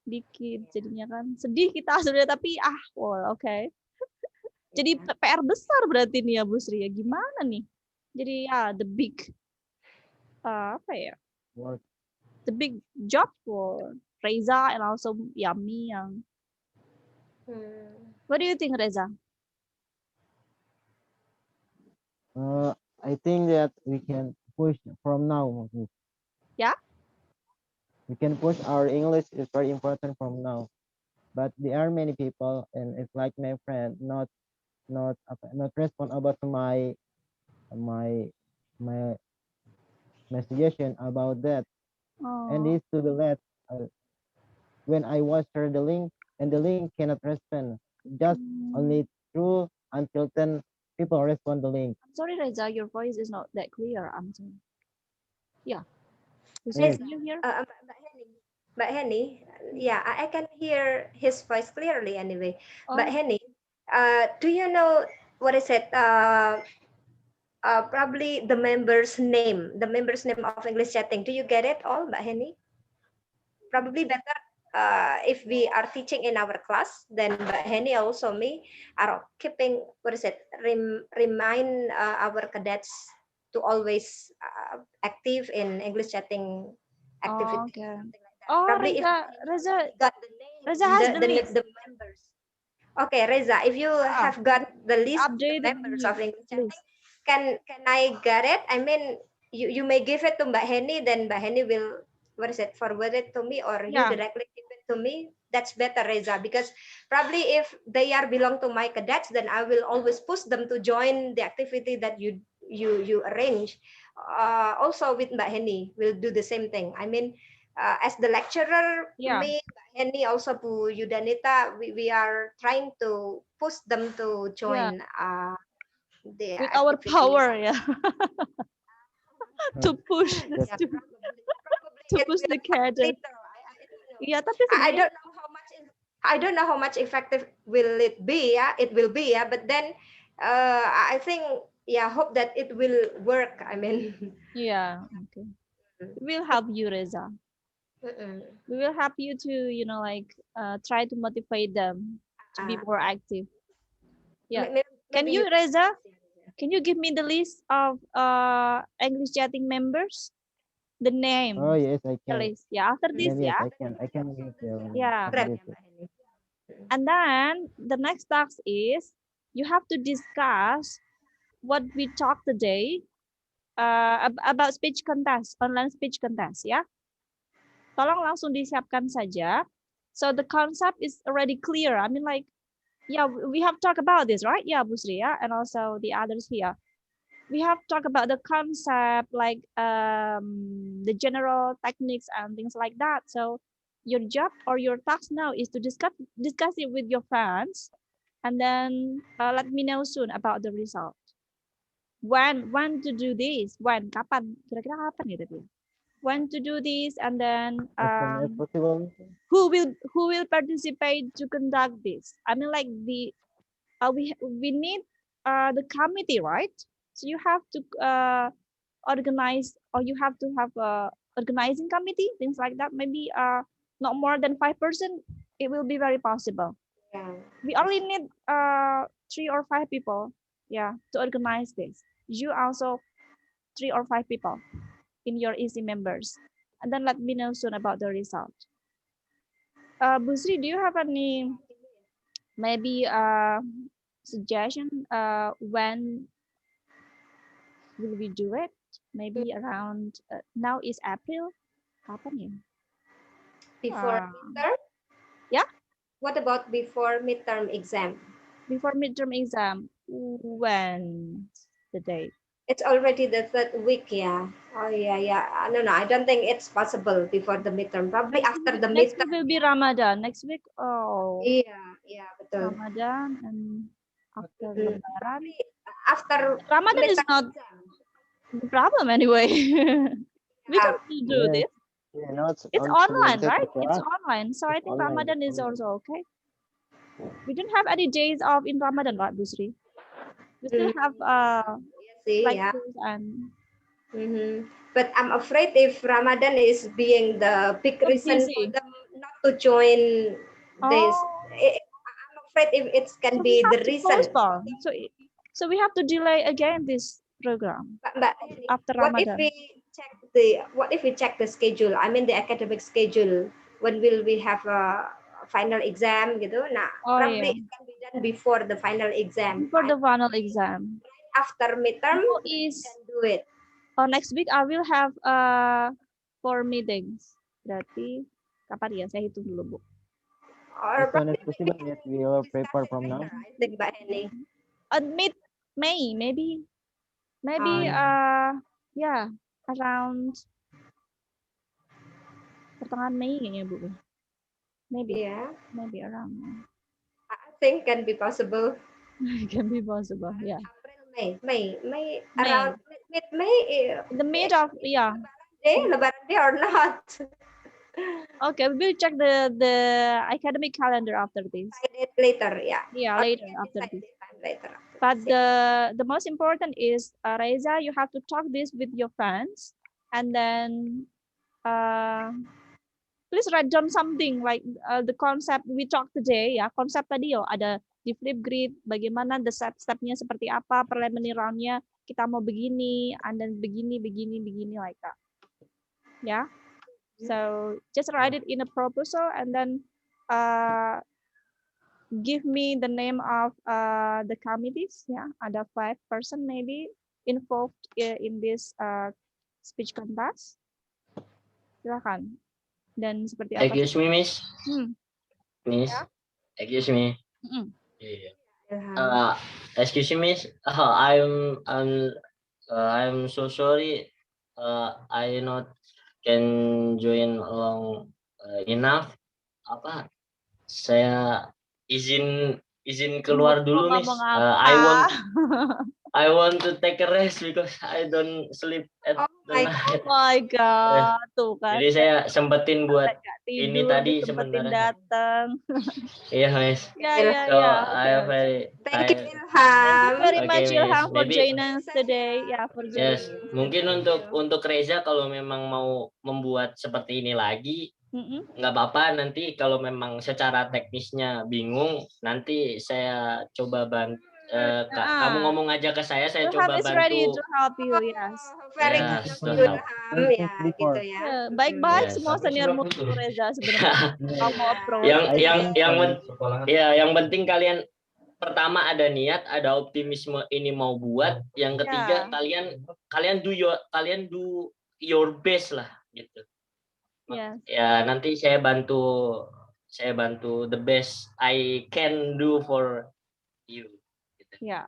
dikit jadinya kan. Sedih kita sudah tapi oke. Jadi PR besar berarti nih ya Bu Sri ya. Gimana nih? Jadi the big the big job for Reza and also Yami yang. What do you think, Reza? I think that we can push from now. Yeah? We can push our English is very important from now. But there are many people and it's like my friend not respond about my suggestion about that. And this to the left when I was share the link and the link cannot respond. Just only through until 10 people respond the link. I'm sorry, Reza, your voice is not that clear. I'm sorry. Yeah. Yes. You hear? Mbak Henny, I can hear his voice clearly anyway. Mbak Henny, do you know what is it? probably the member's name of English chatting. Do you get it all, Mbak Henny? Probably better if we are teaching in our class, then Mbak Henny also me are keeping, remind our cadets to always active in English chatting activity. Okay. Oh, probably Reza got the name, has the list. The members. Okay, Reza, if you have got the list of the members of English chatting, can I get it? I mean, you may give it to Mbak Henny, then Mbak Henny will forward it to me, or you directly give it to me. That's better, Reza, because probably if they are belong to my cadets, then I will always push them to join the activity that you arrange. Also with Mbak Henny, will do the same thing. I mean, as the lecturer, me, Mbak Henny, also Bu Yudanita, we are trying to push them to join the with our power, to push to push the cadet. Yeah, tapi I don't know how much effective will it be. It will be. But then I think hope that it will work. I mean. Yeah. Okay. We'll help you, Reza. We will help you to try to motivate them to be more active. Yeah. Can you, Reza? Can you give me the list of English chatting members? The name. Oh yes, I can. List. Yeah, after this, yes, I can give them. Yeah. And then the next task is you have to discuss what we talked today about speech contest, online speech contest, ya. Tolong langsung disiapkan saja. So the concept is already clear. I mean, like, yeah, we have talked about this, right? Yeah, Busri, and also the others here. We have talked about the concept, like the general techniques and things like that. So your job or your task now is to discuss it with your friends, and then let me know soon about the result. When to do this? When? Kapan? Kira-kira kapan gitu? When to do this, and then who will participate to conduct this? I mean, like we need the committee, right? So you have to organize, or you have to have a organizing committee, things like that. Maybe not more than 5%. It will be very possible. Yeah. We only need 3 or 5 people, to organize this. You also 3 or 5 people in your EC members, and then let me know soon about the result. Busri, do you have any maybe suggestion when will we do it? Maybe around now is April. Kapan ya? Before midterm? Yeah. What about before midterm exam? Before midterm exam, when the date? It's already the 3rd week, yeah. Oh yeah. No, I don't think it's possible before the midterm. Probably after the next midterm. Week will be Ramadan. Next week, oh. Yeah, betul. Ramadan and after Lebaran. After Ramadan is not the problem anyway. We can do this. Yeah, no, it's online, right? It's online. So I think Ramadan is also okay. We don't have any days off in Ramadan, right, Busri? We still have and but I'm afraid if Ramadan is being the big reason for them not to join this, I'm afraid if it can be the reason. So we have to delay again this program. But after Ramadan. What if we check the schedule? I mean the academic schedule. When will we have a final exam? Gitu. Nah, probably it can be done before the final exam. Before the final exam. After midterm, we can do it. Next week I will have 4 meetings. Berarti kapan ya? Saya hitung dulu, Bu. Or probably we will prepare from now. I think by any. Mid-May, maybe around pertengahan Mei kayaknya, Bu. Maybe around May. I think can be possible. Can be possible, yeah. May around mid-May. The mid of Lebaran Day or not? Okay, we'll check the academic calendar after this. Later, yeah. Yeah, later after this. later. But the most important is, Reza, you have to talk this with your friends, and then please write down something like the concept we talk today ya. Konsep tadi yo ada di Flipgrid, bagaimana the step-stepnya seperti apa, preliminary round-nya kita mau begini, and then begini like that. Yeah. So just write it in a proposal and then give me the name of the committees. Yeah, ada 5 person maybe involved in this speech contest. Silakan. Dan seperti apa? Excuse me, Miss. Miss. Yeah. Excuse me. Ilham. Excuse me, Miss. I'm so sorry. I not can join along enough. Apa? Saya izin keluar dulu, Miss. I want to take a rest because I don't sleep at the night. Oh my God, tuh kan. Jadi saya sempetin buat tidur, ini tadi sempetin sebenarnya. datang. Iya, Miss. Ya. I am very Thank you, tired. Ilham. Thank you very much, Miss. Ilham, for Maybe- joining us today. Ya, for joining. Yes, mungkin untuk Reza kalau memang mau membuat seperti ini lagi, nggak apa-apa. Nanti kalau memang secara teknisnya bingung, nanti saya coba bantu. Kamu ngomong aja ke saya Ilham coba is ready bantu. to help you, yes. Very Yes, good, to help. Ilham. Ya, gitu ya. Baik-baik Yes. semua seniormu Reza sebenarnya. Kamu approach. Yang penting kalian pertama ada niat, ada optimisme ini mau buat. Yang ketiga kalian do your best lah gitu. Yes. Ya nanti saya bantu the best I can do for you. Gitu. Ya.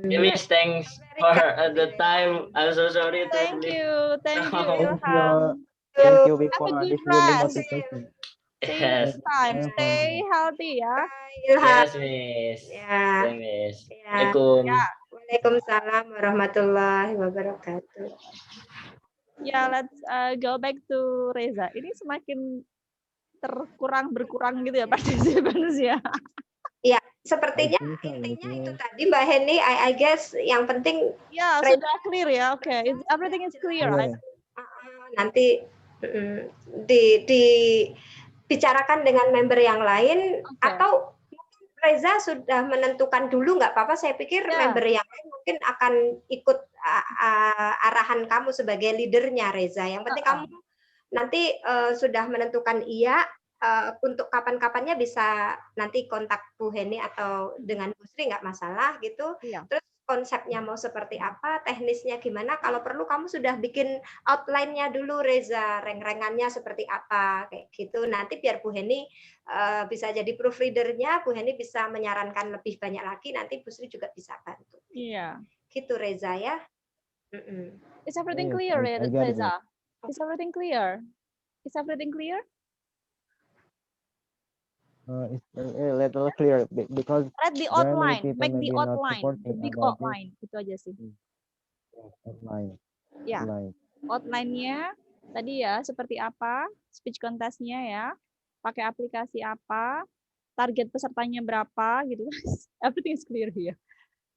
Miss, thanks for the time. I'm so sorry. Thank you, Ilham. Thank you, Have a before good this really rest. motivation. See you next time. Stay healthy ya. Ilham. Yes, Miss. Ya. Yes, Miss. Ya. Assalamualaikum. Waalaikumsalam warahmatullahi wabarakatuh. Ya, let's go back to Reza. Ini semakin berkurang gitu ya partisipannya. Ya, sepertinya intinya itu tadi Mbak Heni, I guess yang penting ya sudah clear ya. Oke, everything is clear, right? Nanti dibicarakan dengan member yang lain atau mungkin Reza sudah menentukan dulu nggak apa-apa. Saya pikir member yang lain mungkin akan ikut arahan kamu sebagai leadernya, Reza. Yang penting kamu nanti sudah menentukan untuk kapan-kapannya bisa nanti kontak Bu Heni atau dengan Bu Sri nggak masalah gitu. Terus konsepnya mau seperti apa, teknisnya gimana, kalau perlu kamu sudah bikin outline-nya dulu, Reza, reng-rengannya seperti apa, kayak gitu. Nanti biar Bu Heni bisa jadi proofreader-nya, Bu Heni bisa menyarankan lebih banyak lagi, nanti Bu Sri juga bisa bantu. Iya. Gitu, Reza ya. Is everything clear, Reza? Is everything clear? Is everything clear? It's a little clear because read the outline, make the outline, the big outline, itu aja sih. Outline. Ya, outline-nya tadi ya seperti apa, speech contest-nya ya, pakai aplikasi apa, target pesertanya berapa gitu. Everything is clear here.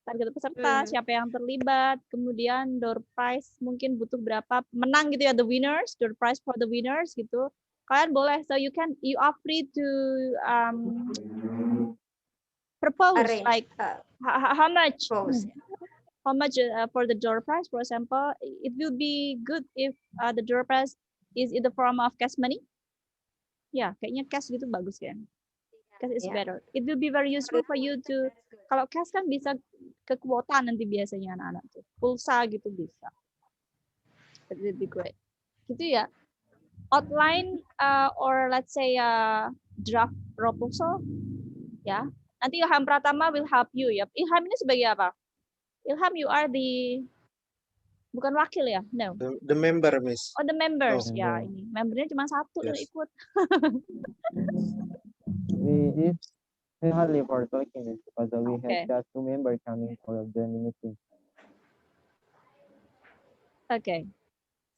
Target peserta, siapa yang terlibat, kemudian door prize mungkin butuh berapa, menang gitu ya, the winners, door prize for the winners gitu. Kalian boleh, so you are free to propose like how much for the door prize, for example. It will be good if the door prize is in the form of cash money. Ya, kayaknya cash gitu bagus kan. Cash is better. It will be very useful for you to, kalau cash kan bisa ke kuota nanti biasanya anak-anak tuh. Pulsa gitu bisa. It will be great. Gitu ya. Outline or let's say draft proposal ya. Nanti Ilham Pratama will help you ya. Ilham ini sebagai apa? Ilham, you are the bukan wakil ya? No. The member, Miss. Oh, the members ya. Ini membernya cuma satu yang ikut. We hardly for talking because we have just 2 members coming for the meeting. Okay.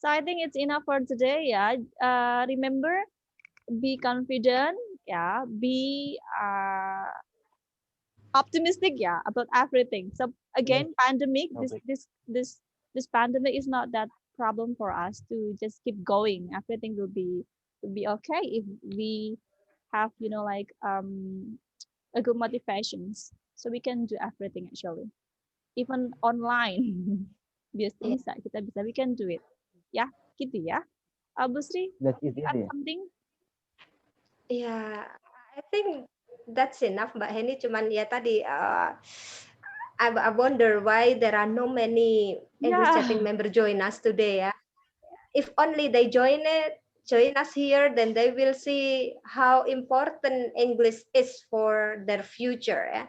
So I think it's enough for today ya. Remember, be confident ya, be optimistic, yeah, about everything. So again, pandemic, this pandemic is not that problem for us to just keep going. Everything will be okay if we have, you know, like a good motivations. So we can do everything actually, even online. Bisa kita bisa, we can do it. Ya, gitu ya. Bu Sri, That's easy. add something? Yeah, I think that's enough, Mbak Heni. Cuman ya tadi, I wonder why there are no many English chatting member join us today ya. If only they join us here, then they will see how important English is for their future ya.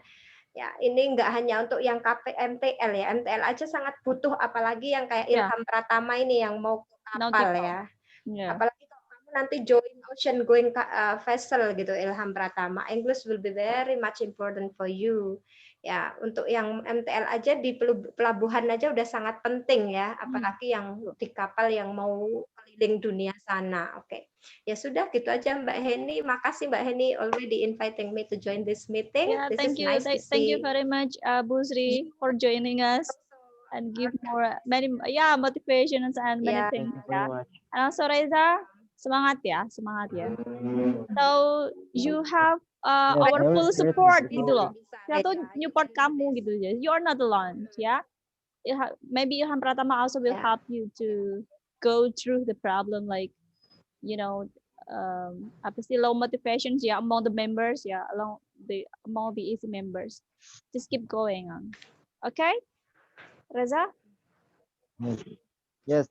Ya, ini nggak hanya untuk yang MTL ya. MTL aja sangat butuh, apalagi yang kayak Ilham Pratama ini yang mau kapal ya. Apalagi kalau kamu nanti join ocean going vessel gitu, Ilham Pratama, English will be very much important for you. Ya, untuk yang MTL aja di pelabuhan aja udah sangat penting ya, apalagi yang di kapal yang mau keliling dunia sana. Oke. Ya sudah, gitu aja Mbak Heni. Makasih Mbak Heni already inviting me to join this meeting. Yeah, this thank is you. Nice to Thank see. you very much, Bu Sri, for joining us and give more motivations and many things. Yeah. And also Reza, semangat ya. So you have our full support gitu loh. Kita tuh support kamu gitu aja. You are not alone, ya. Maybe Ilham Pratama also will help you to go through the problem, like, you know, apa sih, low motivations ya among the members ya, among the easy members. Just keep going on. Okay, Reza? Yes.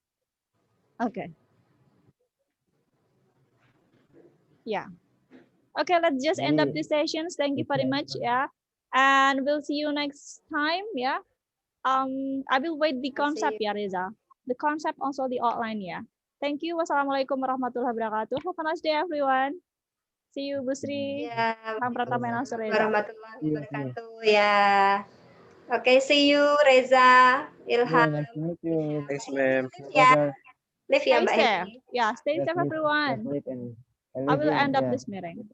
Okay. Yeah. Okay, let's just end up this sessions. Thank you very much. Yeah, and we'll see you next time. Yeah. I will wait the concept ya, Reza. The concept also the outline ya. Thank you. Wassalamualaikum warahmatullahi wabarakatuh. Have a nice day, everyone. See you, Bu Sri. Ilham Pratama and also Reza. Warahmatullahi wabarakatuh. Ya. Okay, see you Reza, Ilham. Nice to meet you. Thanks, ma'am. Ya. Live ya, Stay Mbak safe. Heni. Yeah, stay safe, everyone. I will end up this meeting.